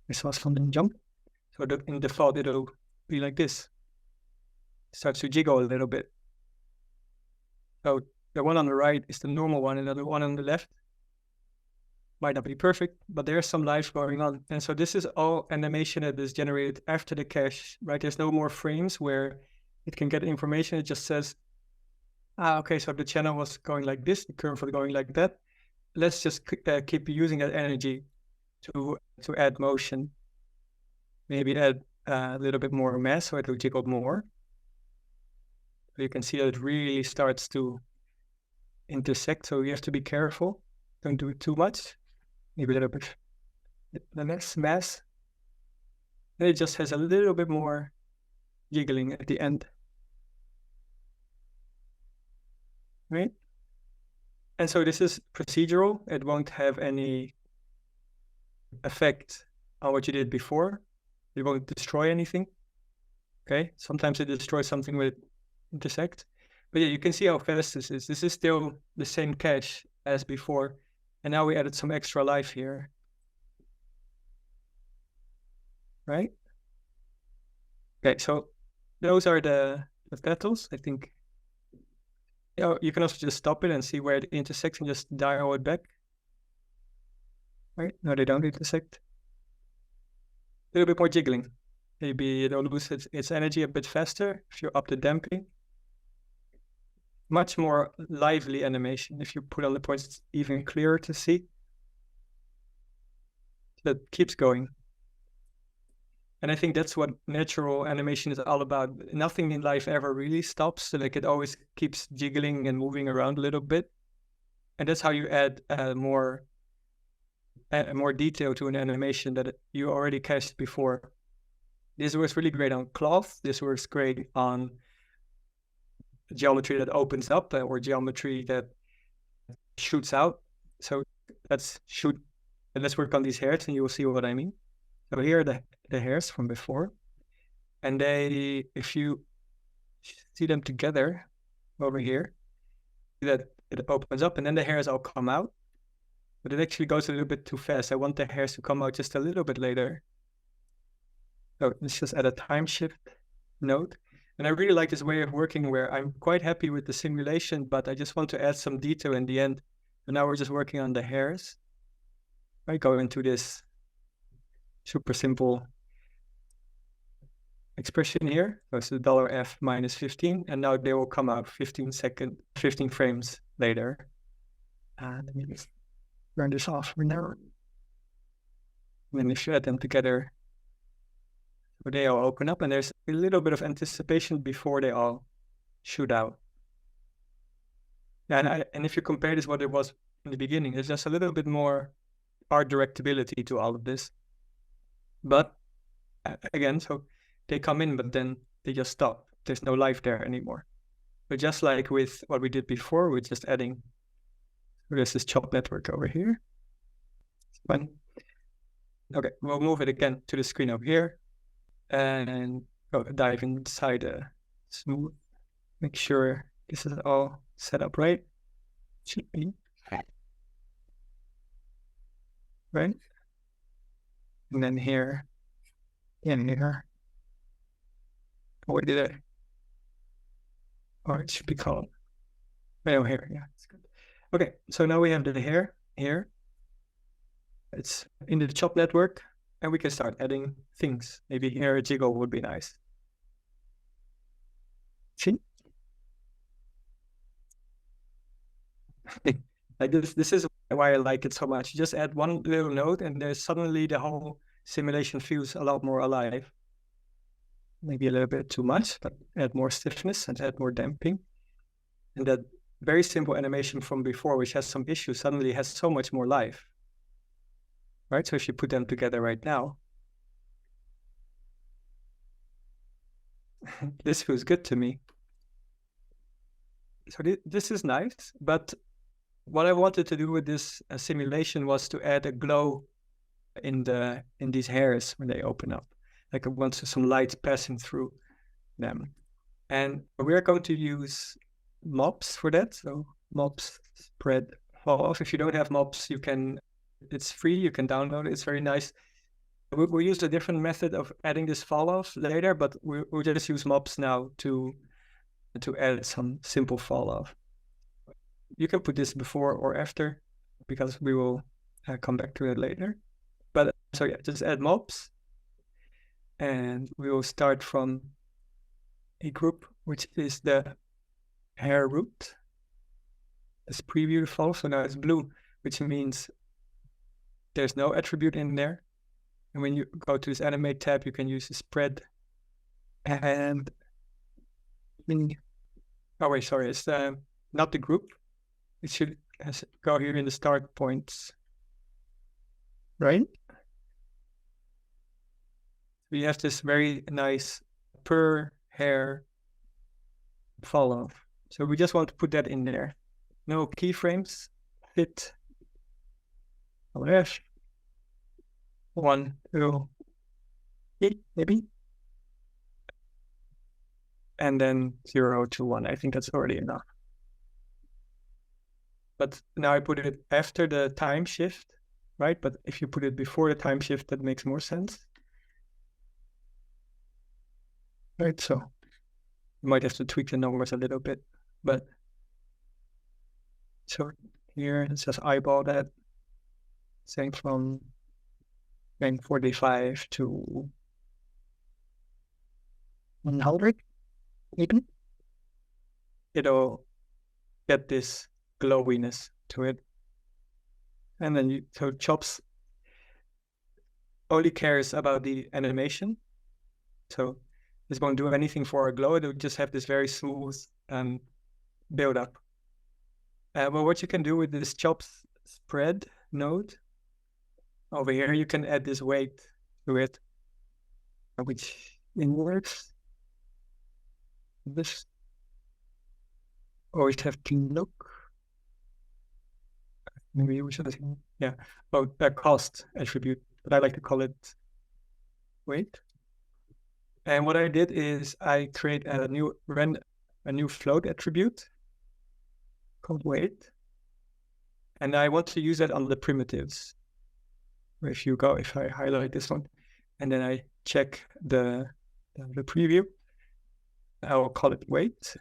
I saw something jump. So in default, it'll be like this. It starts to jiggle a little bit. So the one on the right is the normal one, and the one on the left might not be perfect, but there's some life going on. And so this is all animation that is generated after the cache, right? There's no more frames where it can get information. It just says, okay, so the channel was going like this, the curve was going like that. Let's just keep using that energy to add motion. Maybe add a little bit more mass so it will jiggle more. So you can see that it really starts to intersect, so you have to be careful. Don't do it too much. Maybe a little bit less mass. And it just has a little bit more jiggling at the end. Right? And so this is procedural. It won't have any effect on what you did before. It won't destroy anything. Okay, sometimes it destroys something with intersect. But yeah, you can see how fast this is. This is still the same cache as before. And now we added some extra life here. Right? Okay, so those are the petals, I think. You can also just stop it and see where it intersects and just dial it back. Right? No, they don't intersect. A little bit more jiggling. Maybe it'll lose its energy a bit faster if you up the damping. Much more lively animation. If you put on the points, it's even clearer to see. That keeps going. And I think that's what natural animation is all about. Nothing in life ever really stops. So like it always keeps jiggling and moving around a little bit. And that's how you add more detail to an animation that you already cached before. This works really great on cloth. This works great on geometry that opens up or geometry that shoots out. So let's work on these hairs and you will see what I mean. So here are the hairs from before. And if you see them together over here, that it opens up and then the hairs all come out. But it actually goes a little bit too fast. I want the hairs to come out just a little bit later. So let's just add a time shift node. And I really like this way of working where I'm quite happy with the simulation, but I just want to add some detail in the end. So now we're just working on the hairs. I go into this super simple expression here. So it's the $f minus 15, and now they will come out 15 frames later. Let me just turn this off for now. And then if you add them together, so they all open up, and there's a little bit of anticipation before they all shoot out. And if you compare this what it was in the beginning, there's just a little bit more art directability to all of this. But again, so they come in, but then they just stop. There's no life there anymore. But just like with what we did before, we're just adding, there's this chop network over here. It's fun. Okay, we'll move it again to the screen over here and dive inside smooth. Make sure this is all set up right. Should be. Right? And then here, and here. What did it should be called? Oh, here, yeah, it's good. Okay, so now we have the hair here. It's in the chop network, and we can start adding things. Maybe here a jiggle would be nice. See? Like this is why I like it so much. You just add one little node, and there's suddenly the whole simulation feels a lot more alive. Maybe a little bit too much, but add more stiffness and add more damping. And that very simple animation from before, which has some issues, suddenly has so much more life. Right? So if you put them together right now, this feels good to me. So this is nice, but what I wanted to do with this simulation was to add a glow in these hairs when they open up. Like I want some light passing through them. And we're going to use mobs for that. So mobs spread Falloff. If you don't have mobs, it's free, you can download it, it's very nice. We'll use a different method of adding this Falloff later, but we'll just use mobs now to add some simple Falloff. You can put this before or after, because we will come back to it later. But so yeah, just add mobs. And we will start from a group, which is the hair root. It's previewed Falloff, so now it's blue, which means there's no attribute in there. And when you go to this animate tab, you can use the spread. And oh wait, sorry, it's not the group. It should go here in the start points, right? We have this very nice per hair Falloff. So we just want to put that in there. No keyframes, fit, LF, 1, 2, 8 maybe. And then 0 to 1. I think that's already enough. But now I put it after the time shift, right? But if you put it before the time shift, that makes more sense. Right, so you might have to tweak the numbers a little bit, but so here it says eyeball that, saying from 45 to 100 even. It'll get this glowiness to it. And then so CHOPS only cares about the animation. So this won't do anything for a glow, it will just have this very smooth build up. Well, what you can do with this CHOPS spread node, over here you can add this weight to it, which works. This always have to look. Maybe we should, yeah, about a cost attribute, but I like to call it weight. And what I did is I create a new float attribute called weight, and I want to use that on the primitives. If I highlight this one, and then I check the preview, I will call it weight.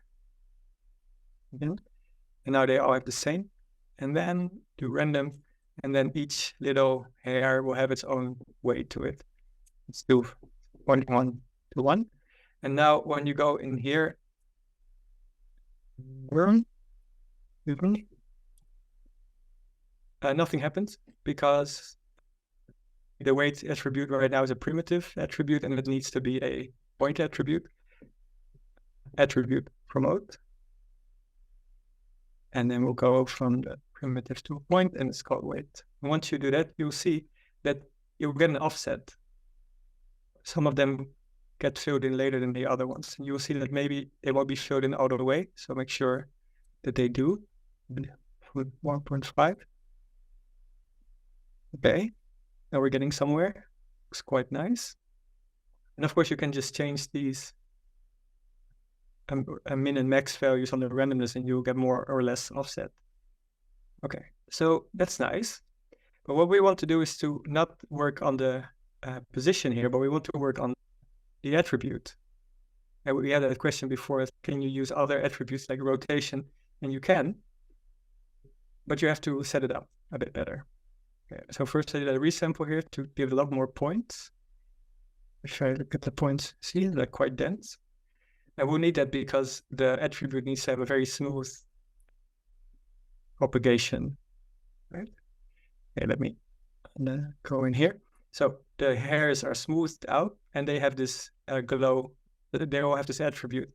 And now they all have the same. And then do random, and then each little hair will have its own weight to it. Let's do 1 to 1. And now when you go in here, nothing happens, because the weight attribute right now is a primitive attribute, and it needs to be a point attribute. Attribute promote. And then we'll go from the primitive to a point, and it's called weight. And once you do that, you'll see that you'll get an offset. Some of them get filled in later than the other ones. And you'll see that maybe they won't be filled in all the way. So make sure that they do. 1.5. Okay. Now we're getting somewhere. Looks quite nice. And of course, you can just change these min and max values on the randomness, and you'll get more or less offset. Okay, so that's nice. But what we want to do is to not work on the position here, but we want to work on the attribute. And we had a question before, can you use other attributes like rotation? And you can. but you have to set it up a bit better. Okay, so first I did a resample here to give a lot more points. If I look at the points, see, they're quite dense. And we'll need that because the attribute needs to have a very smooth propagation, right? Okay, let me go in here. So the hairs are smoothed out and they have this glow. They all have this attribute.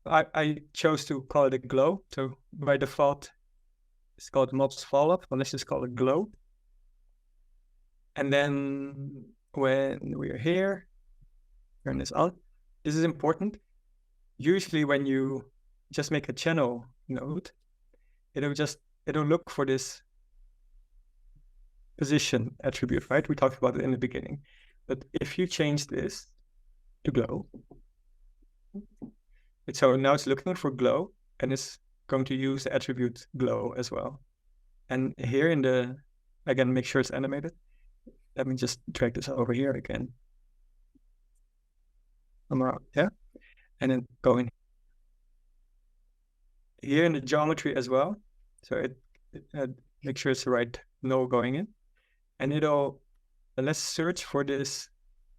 I chose to call it a glow. So by default, it's called mobs Falloff, but let's just call it glow. And then when we're here, turn this on. This is important. Usually when you just make a channel node, it'll look for this position attribute, right? We talked about it in the beginning. But if you change this to glow, so now it's looking for glow and it's going to use the attribute glow as well. And here in the, again, make sure it's animated. Let me just drag this over here again. Yeah. And then go in here in the geometry as well. So it make sure it's the right node going in. And it'll, let's search for this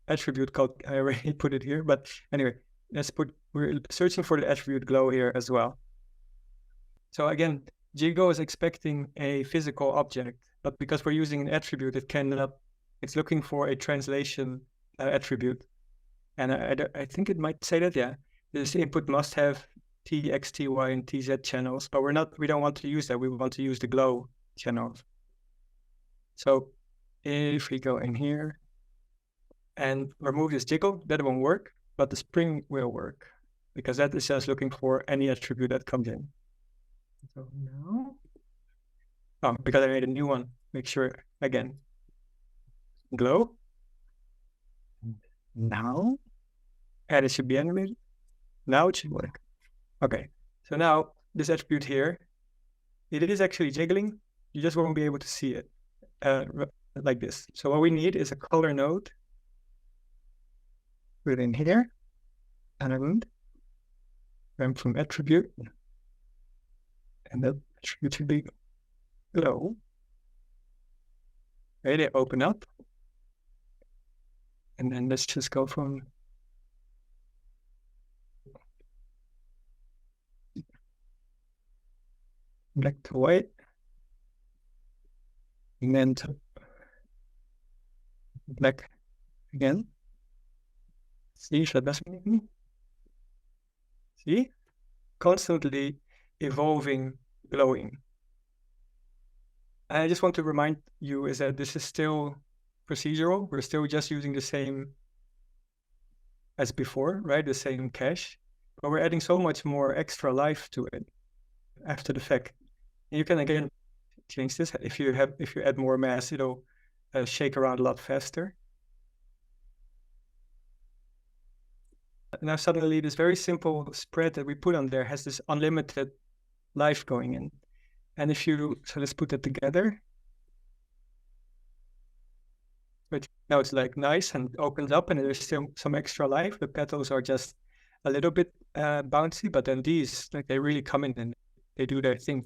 attribute called, I already put it here, but anyway, we're searching for the attribute glow here as well. So again, Jiggling is expecting a physical object, but because we're using an attribute, it's looking for a translation attribute. And I think it might say that, yeah, this input must have T, X, T, Y, and TZ channels, but we don't want to use that. We want to use the glow channels. So if we go in here and remove this jiggle, that won't work, but the spring will work because that is just looking for any attribute that comes in. So now, because I made a new one, make sure again, glow. Now, and it should be animated. Now it should work. Okay, so now this attribute here, it is actually jiggling. You just won't be able to see it like this. So what we need is a color node within here, and I'm from attribute, and that attribute should be glow. Okay, they open up, and then let's just go from black to white, and then to black again. See, that doesn't make me. See, constantly evolving glowing. I just want to remind you is that this is still procedural. We're still just using the same as before, right? The same cache, but we're adding so much more extra life to it after the fact. And you can again change this. If you add more mass, it'll shake around a lot faster. Now suddenly this very simple spread that we put on there has this unlimited life going in. And so let's put that together. But now it's like nice and opens up and there's still some extra life. The petals are just a little bit bouncy, but then these, like they really come in and they do their thing.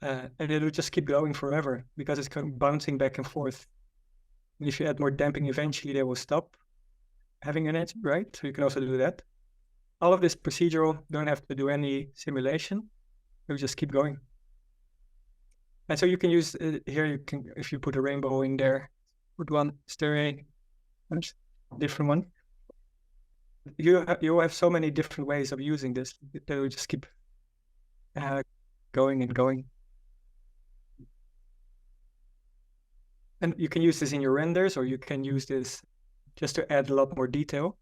And it'll just keep going forever because it's kind of bouncing back and forth. And if you add more damping, eventually they will stop having an edge, right? So you can also do that. All of this procedural, don't have to do any simulation. It'll just keep going. And so you can use here, you can, if you put a rainbow in there, put one stereo, different one. You have so many different ways of using this. They will just keep going and going. And you can use this in your renders, or you can use this just to add a lot more detail.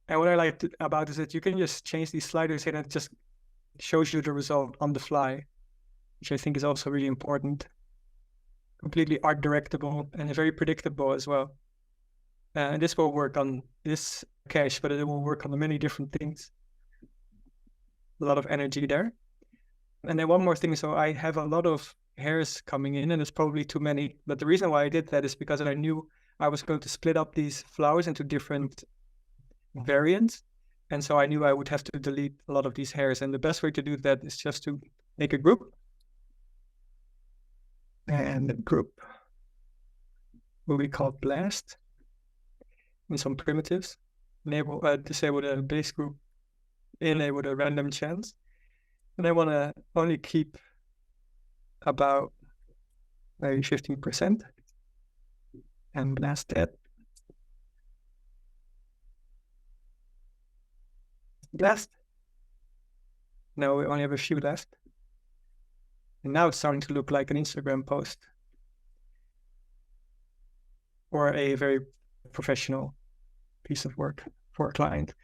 And what I like about is that you can just change these sliders here and it just shows you the result on the fly, which I think is also really important. Completely art directable and very predictable as well. And this will work on this cache, but it will work on many different things. A lot of energy there. And then one more thing, so I have a lot of hairs coming in and it's probably too many. But the reason why I did that is because I knew I was going to split up these flowers into different variants. And so I knew I would have to delete a lot of these hairs. And the best way to do that is just to make a group And the group will be called blast in some primitives. Disable the base group, enable the random chance. And I want to only keep about maybe 15% and blast that. Blast. Now we only have a few left. And now it's starting to look like an Instagram post or a very professional piece of work for a client.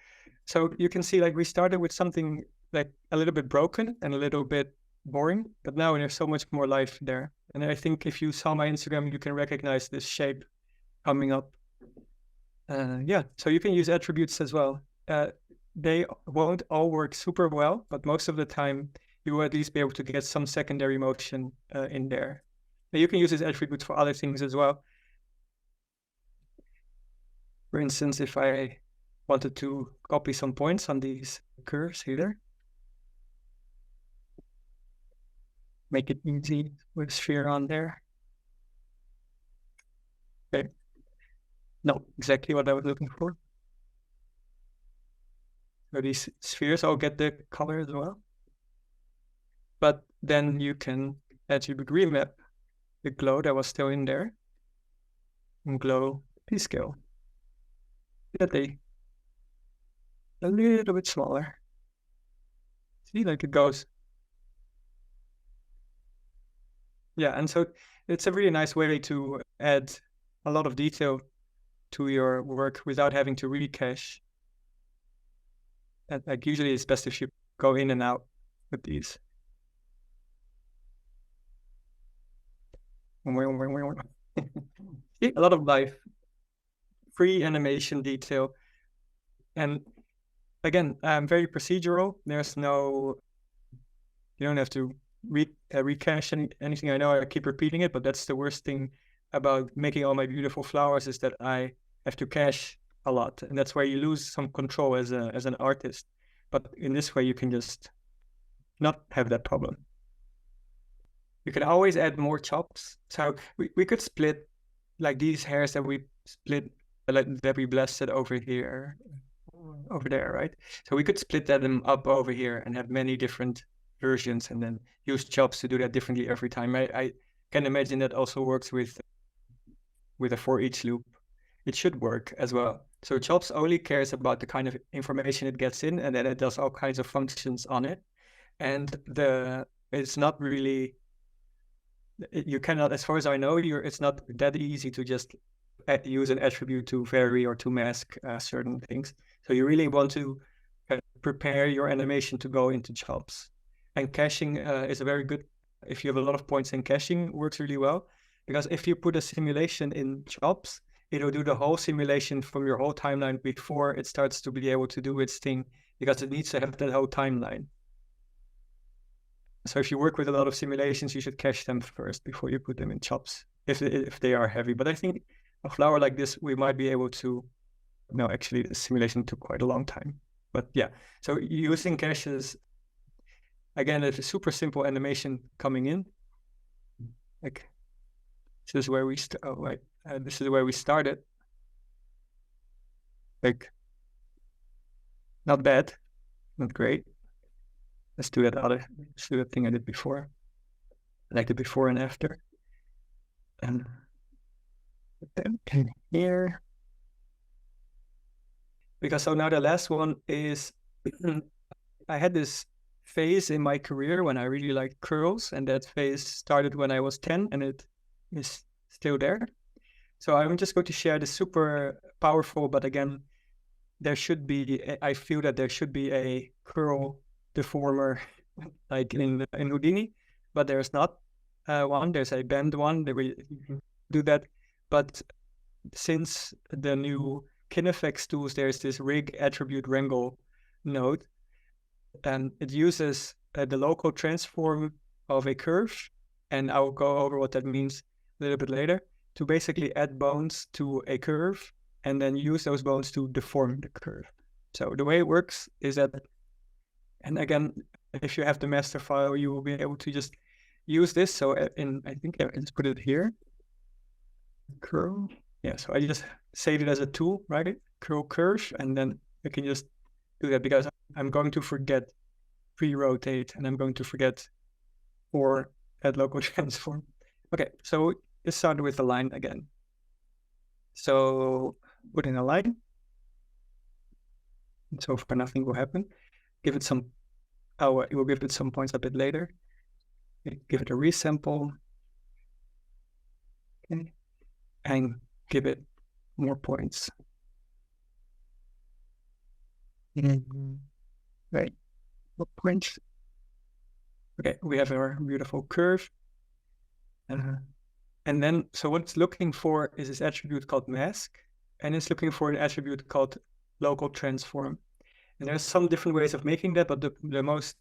So you can see, like, we started with something like a little bit broken and a little bit boring, but now there's so much more life there. And I think if you saw my Instagram, you can recognize this shape coming up. Yeah, so you can use attributes as well. They won't all work super well, but most of the time you will at least be able to get some secondary motion in there. Now you can use these attributes for other things as well. For instance, if I wanted to copy some points on these curves here, make it easy with sphere on there. Okay, not exactly what I was looking for. So these spheres all get the color as well. But then you can attribute remap the glow that was still in there and glow p-scale. That they a little bit smaller. See, like it goes. Yeah, and so it's a really nice way to add a lot of detail to your work without having to recache. And like usually it's best if you go in and out with these. See, a lot of life, free animation detail. And again, very procedural. There's no, you don't have to recache anything. I know I keep repeating it, but that's the worst thing about making all my beautiful flowers, is that I have to cache a lot, and that's where you lose some control as an artist. But in this way, you can just not have that problem. You can always add more chops. So we could split like these hairs that we split, that we blasted over here, over there, right? So we could split them up over here and have many different versions, and then use chops to do that differently every time. I can imagine that also works with a for each loop. It should work as well. So chops only cares about the kind of information it gets in, and then it does all kinds of functions on it. And it's not really, you cannot, as far as I know, it's not that easy to just use an attribute to vary or to mask certain things. So you really want to prepare your animation to go into chops. And caching is a very good, if you have a lot of points in caching, works really well. Because if you put a simulation in chops, it'll do the whole simulation from your whole timeline before it starts to be able to do its thing, because it needs to have that whole timeline. So if you work with a lot of simulations, you should cache them first before you put them in chops, if they are heavy. But I think a flower like this, we might be able to, no, actually the simulation took quite a long time. But yeah, so using caches, again, it's a super simple animation coming in. Like, this is where we this is where we started. Like, not bad, not great. Let's do that thing I did before, like the before and after. And then here, because so now the last one is, I had this phase in my career when I really liked curls, and that phase started when I was 10, and it is still there. So I'm just going to share the super powerful, but again, I feel that there should be a curl deformer like in Houdini, but there's not one. There's a bend one that we do that. But since the new KineFX tools, there's this rig attribute wrangle node, and it uses the local transform of a curve, and I will go over what that means a little bit later, to basically add bones to a curve and then use those bones to deform the curve. So the way it works is that, and again, if you have the master file, you will be able to just use this. So I think let's put it here. Curl. Yeah, so I just save it as a tool, right? Curl curve, and then I can just do that because I'm going to forget pre-rotate and I'm going to forget for add local transform. Okay, so let's start with the line again. So put in a line. And so far nothing will happen. Give it some, it will give it some points a bit later. Give it a resample. Okay. And give it more points. Right. What points? Okay, we have our beautiful curve. And then, so what it's looking for is this attribute called mask, and it's looking for an attribute called local transform. And there's some different ways of making that, but the most,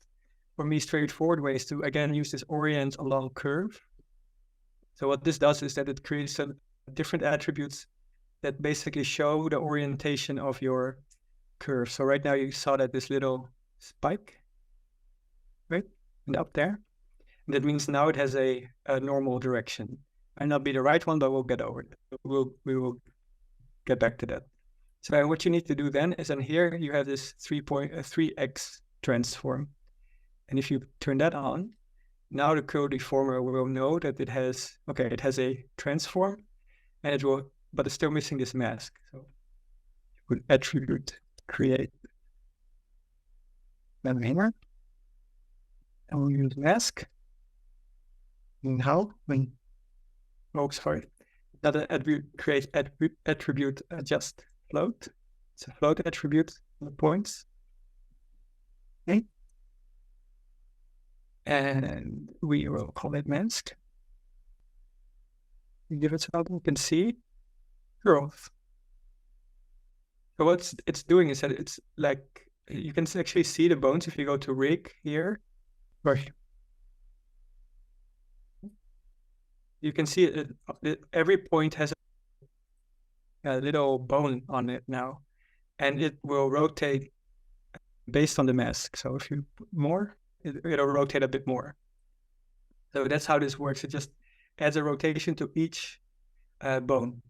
for me, straightforward way is to, again, use this orient along curve. So what this does is that it creates some different attributes that basically show the orientation of your curve. So right now you saw that this little spike, right? And up there. And that means now it has a normal direction. Might not be the right one, but we'll get over it. We will get back to that. So what you need to do then is, in here you have this 3x transform. And if you turn that on, now the curl deformer will know that it has, okay, it has a transform, and it will, but it's still missing this mask. So put attribute create. Then here, and we'll use mask. And how? When, oh, sorry. Another attribute create attribute adjust float. It's a float attribute with points. Okay. And we will call it mask. We give it something you can see. Growth. So what it's doing is that it's like, you can actually see the bones if you go to rig here. Right. You can see it, every point has a little bone on it now, and it will rotate based on the mask. So if you put more, it'll rotate a bit more. So that's how this works. It just adds a rotation to each bone.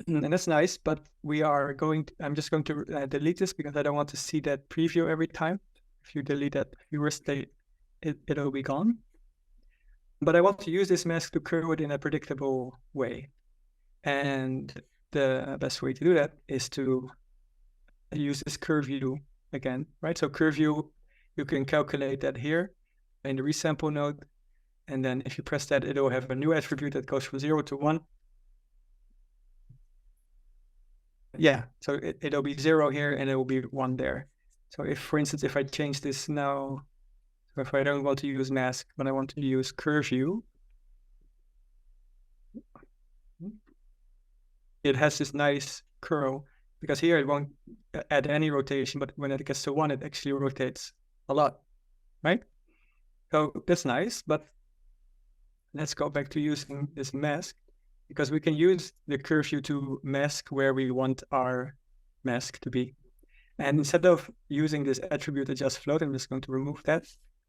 And that's nice, but we are going to, I'm just going to delete this because I don't want to see that preview every time. If you delete that viewer state, it'll be gone. But I want to use this mask to curl it in a predictable way. And the best way to do that is to use this curve view again, right? So curve view, you can calculate that here in the resample node. And then if you press that, it'll have a new attribute that goes from 0 to 1. Yeah, so it'll be 0 here and it will be 1 there. So if, for instance, if I change this now, so if I don't want to use mask, but I want to use curve view, it has this nice curl, because here it won't add any rotation, but when it gets to 1, it actually rotates a lot, right? So that's nice, but let's go back to using this mask, because we can use the curve view to mask where we want our mask to be. And instead of using this attribute adjust float, I'm just going to remove that.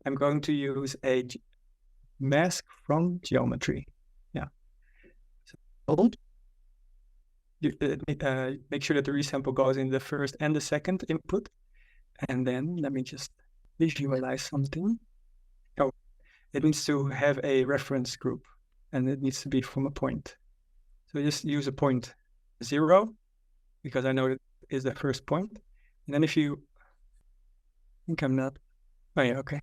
I'm going to use a mask from geometry. Yeah. So make sure that the resample goes in the first and the second input. And then let me just visualize something. Oh, it needs to have a reference group, and it needs to be from a point. So just use a point 0, because I know it is the first point. And then if you, I think I'm not, oh yeah, okay.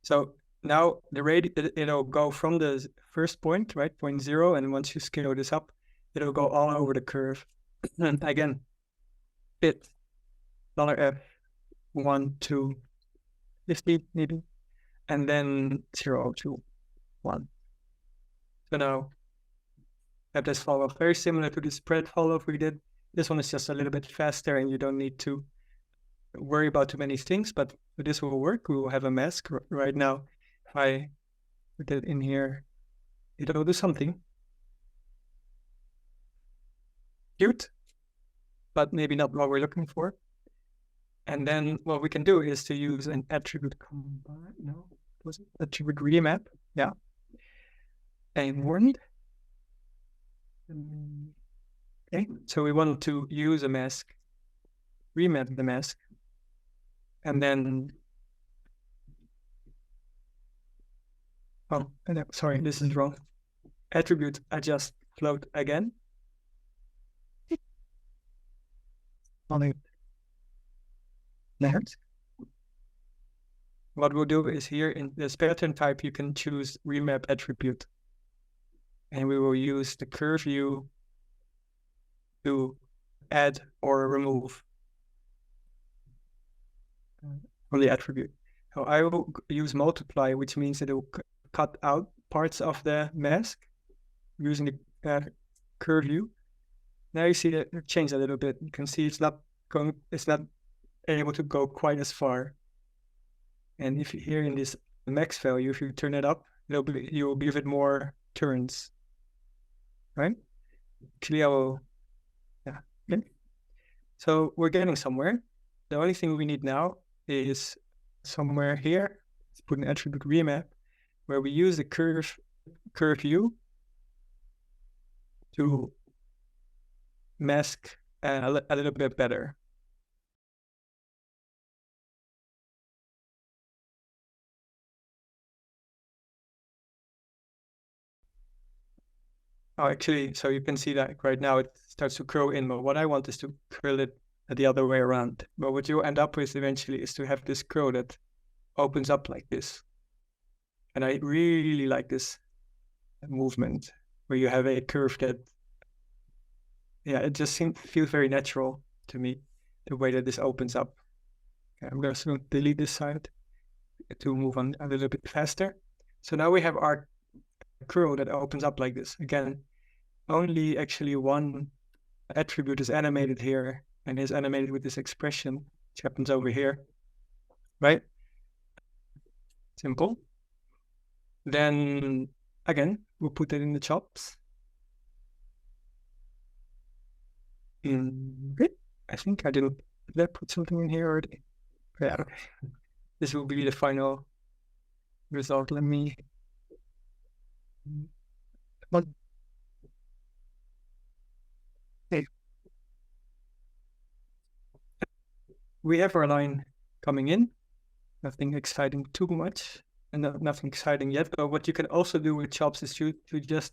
So now the rate, it'll go from the first point, right, point 0, and once you scale this up, it'll go all over the curve. And again, bit $F 1 to 50 maybe, and then 0 to 1. So now have this Falloff, very similar to the spread Falloff we did. This one is just a little bit faster, and you don't need to worry about too many things, but this will work. We will have a mask right now. If I put it in here, it'll do something cute, but maybe not what we're looking for. And then what we can do is to use an attribute combine. No, was it attribute remap? Yeah. a wand. Okay, so we want to use a mask, remap the mask, and then, oh, no, sorry, this is wrong. Attribute adjust float again. Next. What we'll do is here in this pattern type, you can choose remap attribute. And we will use the curve view to add or remove from the attribute. So I will use multiply, which means it will cut out parts of the mask using the curve view. Now you see that it changed a little bit. You can see it's not able to go quite as far. And if you here in this max value, if you turn it up, you will give it more turns, right? Actually, I will, yeah. Okay. So we're getting somewhere. The only thing we need now is somewhere here. Let's put an attribute remap where we use the curve view to mask a little bit better. Oh, actually, so you can see that right now it starts to curl in, but what I want is to curl it the other way around. But what you'll end up with eventually is to have this curl that opens up like this. And I really like this movement where you have a curve that, yeah, it just feels very natural to me, the way that this opens up. Okay, I'm going to delete this side to move on a little bit faster. So now we have our curl that opens up like this. Again, only actually one attribute is animated here and is animated with this expression, which happens over here, right? Simple. Then again, we'll put it in the chops. Great. I think I did I put something in here already? Yeah, okay. This will be the final result. Let me. Okay. We have our line coming in. Nothing exciting too much, and nothing exciting yet. But what you can also do with chops is to just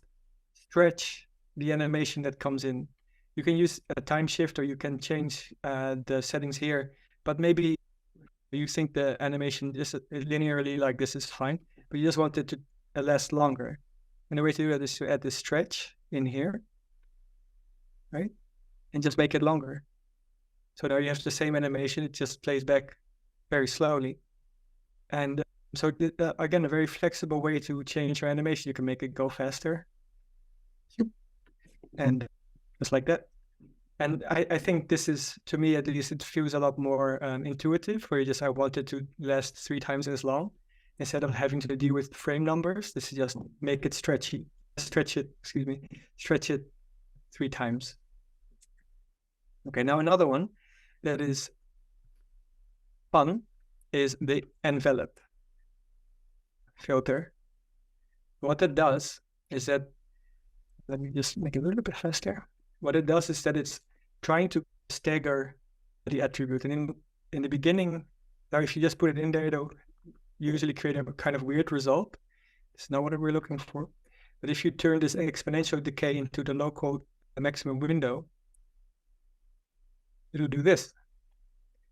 stretch the animation that comes in. You can use a time shift, or you can change the settings here. But maybe you think the animation is linearly like this is fine, but you just want it to last longer. And the way to do that is to add this stretch in here, right? And just make it longer. So now you have the same animation, it just plays back very slowly. And so again, a very flexible way to change your animation. You can make it go faster. And just like that. And I think this is, to me at least, it feels a lot more intuitive, where I want it to last 3 times as long. Instead of having to deal with frame numbers, this is just make it stretch it 3 times. Okay, now another one that is fun is the envelop filter. What it does is that, let me just make it a little bit faster. What it does is that it's trying to stagger the attribute. And in the beginning, now if you just put it in there, it'll usually create a kind of weird result. It's not what we're looking for. But if you turn this exponential decay into the local maximum window, it'll do this.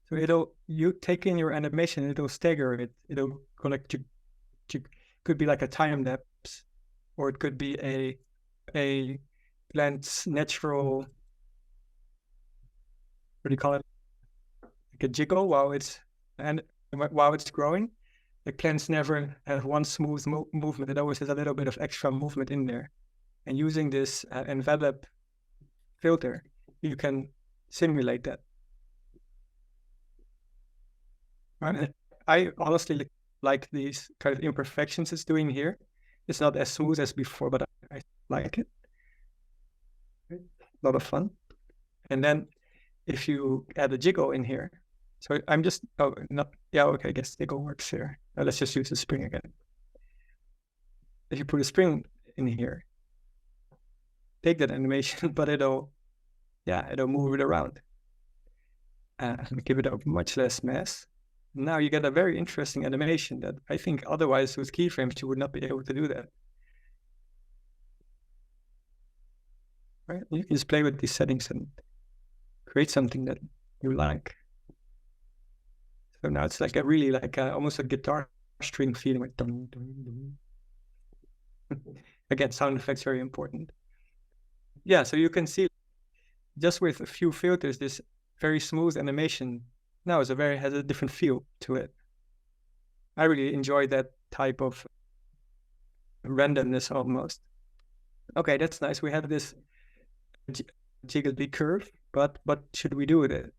So you take in your animation, it'll stagger it. It'll collect, could be like a time lapse, or it could be a plant's natural, what do you call it? Like a jiggle while it's growing. The plants never have one smooth movement. It always has a little bit of extra movement in there. And using this envelop filter, you can simulate that. Right? I honestly like these kind of imperfections it's doing here. It's not as smooth as before, but I like it. A lot of fun. And then if you add a jiggle in here, so I'm just, okay, I guess jiggle works here. Let's just use the spring again. If you put a spring in here. Take that animation, but it'll move it around. And give it a much less mass. Now you get a very interesting animation that I think otherwise with keyframes you would not be able to do that. Right? You can just play with these settings and create something that you like. So now it's like almost a guitar string feeling, like dun, dun, dun. Again, sound effects very important. Yeah, so you can see just with a few filters, this very smooth animation now has a different feel to it. I really enjoy that type of randomness almost. Okay, that's nice. We have this jiggly curve, but what should we do with it?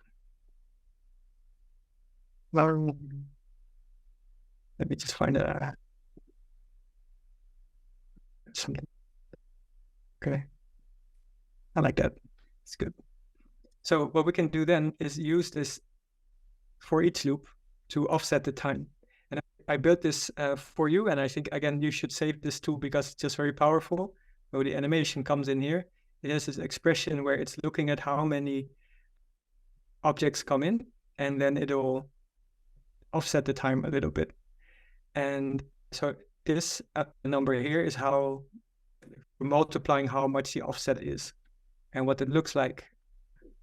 Well, let me just find something. Okay, I like that. It's good. So what we can do then is use this for each loop to offset the time. And I built this for you, and I think, again, you should save this too because it's just very powerful. So the animation comes in here. It has this expression where it's looking at how many objects come in, and then it'll offset the time a little bit. And so this number here is how we're multiplying how much the offset is. And what it looks like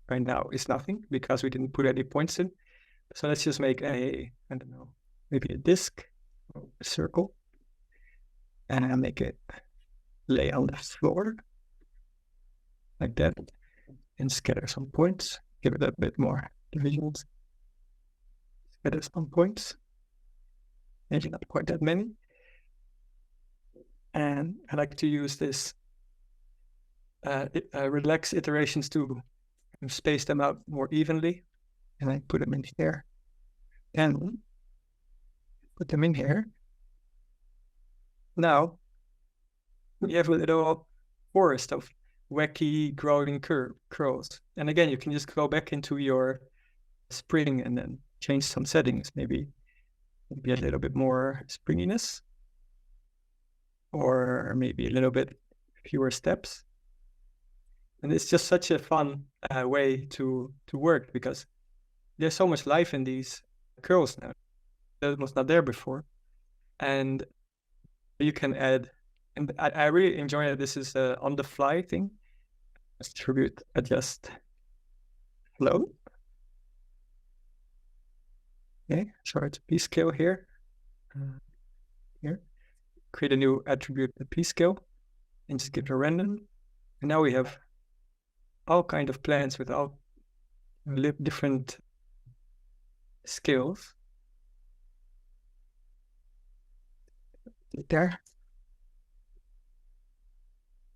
right now is nothing because we didn't put any points in. So let's just make I don't know, maybe a disk or a circle. And I'll make it lay on the floor like that and scatter some points. Give it a bit more divisions. Scatter some points. Maybe not quite that many. And I like to use this relax iterations to space them out more evenly. And I put them in here. And put them in here. Now we have a little forest of wacky growing curls. And again, you can just go back into your spring and then change some settings, maybe a little bit more springiness, or maybe a little bit fewer steps. And it's just such a fun way to work because there's so much life in these curls now that was not there before. And you can add, and I really enjoy it. This is on the fly thing. Distribute, adjust, flow. Okay, so it's P scale here. Here, create a new attribute, the P scale, and just give it a random. And now we have all kind of plants with all different scales. There.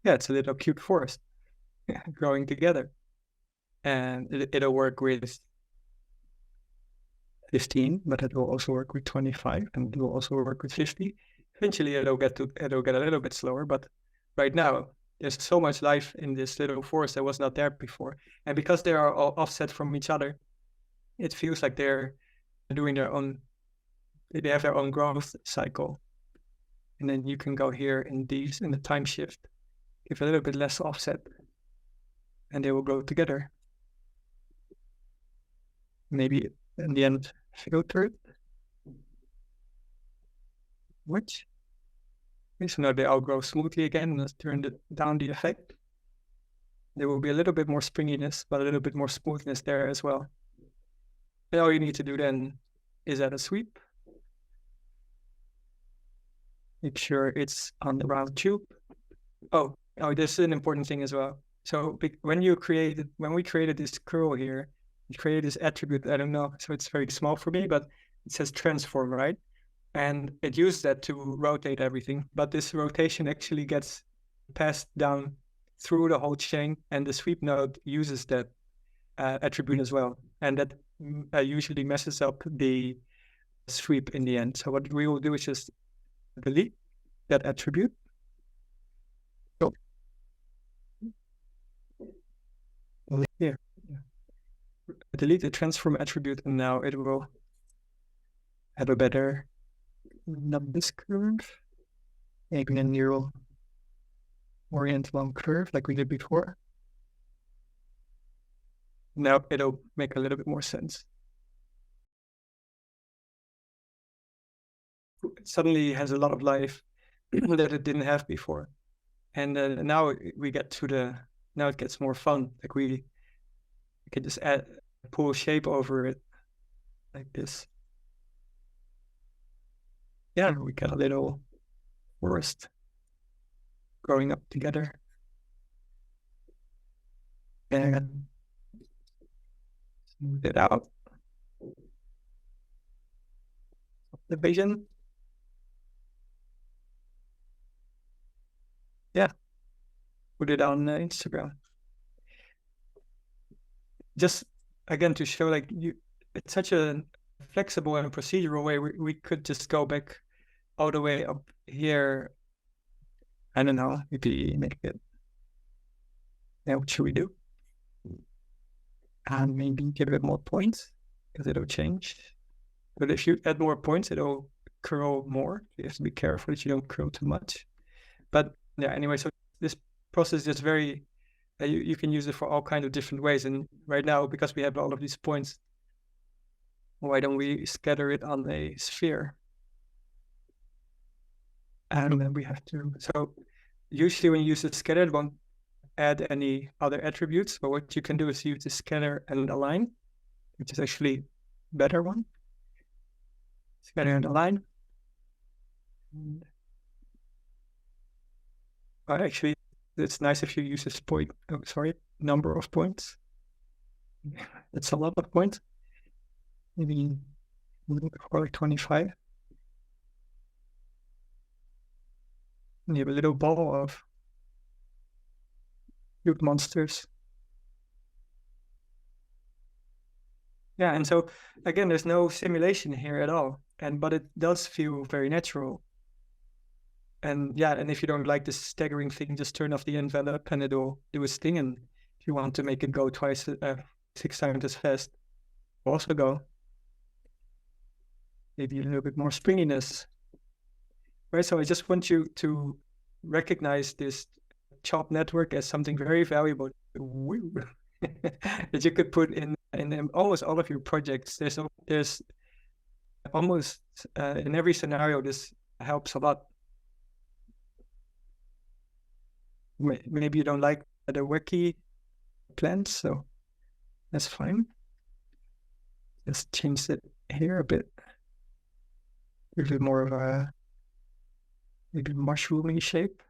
Yeah, it's a little cute forest growing together. And it'll work with 15, but it will also work with 25, and it will also work with 50. Eventually it'll get a little bit slower, but right now there's so much life in this little forest that was not there before. And because they are all offset from each other, it feels like they're doing they have their own growth cycle. And then you can go here in the time shift, give a little bit less offset, and they will grow together. Maybe in the end, filter it. Which? So now they all grow smoothly again. Let's turn down the effect. There will be a little bit more springiness, but a little bit more smoothness there as well. And all you need to do then is add a sweep. Make sure it's on the round tube. Oh, this is an important thing as well. So when we created this curl here, we created this attribute, I don't know, so it's very small for me, but it says transform, right? And it uses that to rotate everything, but this rotation actually gets passed down through the whole chain, and the sweep node uses that attribute as well. And that usually messes up the sweep in the end. So what we will do is just delete that attribute. So here, delete the transform attribute, and now it will have a better numbness curve. Maybe a neural orient along curve like we did before. Now it'll make a little bit more sense. It suddenly has a lot of life that it didn't have before. And now we get to now it gets more fun. Like we can just pull shape over it like this. Yeah, we got a little forest growing up together. And smooth it out. The vision. Yeah. Put it on Instagram. Just again to show like it's such a flexible and procedural way. We could just go back all the way up here. I don't know, maybe make it. Now what should we do? And maybe give it more points because it'll change. But if you add more points, it'll curl more. You have to be careful that you don't curl too much. But yeah, anyway, so this process is very, you can use it for all kinds of different ways. And right now, because we have all of these points, why don't we scatter it on a sphere? And then we have to, so usually when you use the scatter, it won't add any other attributes, but what you can do is use the scatter and align, which is actually a better one. Scatter and align. But actually, it's nice if you use this number of points. It's a lot of points. Maybe a little bit more like 25. And you have a little ball of cute monsters. Yeah, and so again, there's no simulation here at all, but it does feel very natural. And yeah, and if you don't like this staggering thing, just turn off the envelope and it'll do its thing. And if you want to make it go 6 times as fast, also go. Maybe a little bit more springiness. Right, so I just want you to recognize this CHOP network as something very valuable that you could put in almost all of your projects. There's almost in every scenario, this helps a lot. Maybe you don't like the wacky plans, so that's fine. Just change it here a bit. A little more of a maybe mushroomy shape.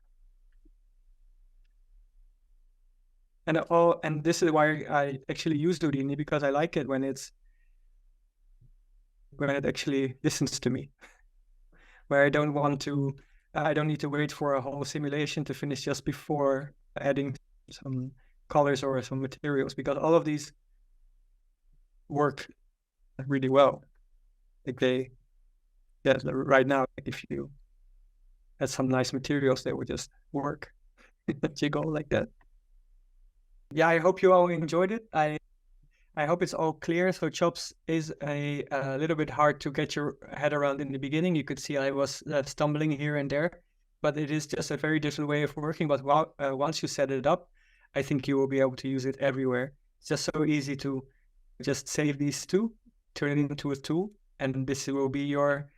And this is why I actually use Houdini, because I like it when it actually listens to me. Where I don't need to wait for a whole simulation to finish just before adding some colors or some materials, because all of these work really well. Like right now, if you had some nice materials, they would just work. Jiggle like that. Yeah, I hope you all enjoyed it. I hope it's all clear. So CHOPS is a little bit hard to get your head around in the beginning. You could see I was stumbling here and there, but it is just a very different way of working. But once you set it up, I think you will be able to use it everywhere. It's just so easy to just save these two, turn it into a tool, and this will be your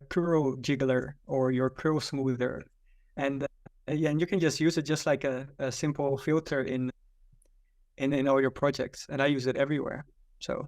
curl jiggler or your curl smoother. And and you can just use it just like a simple filter in all your projects, and I use it everywhere. So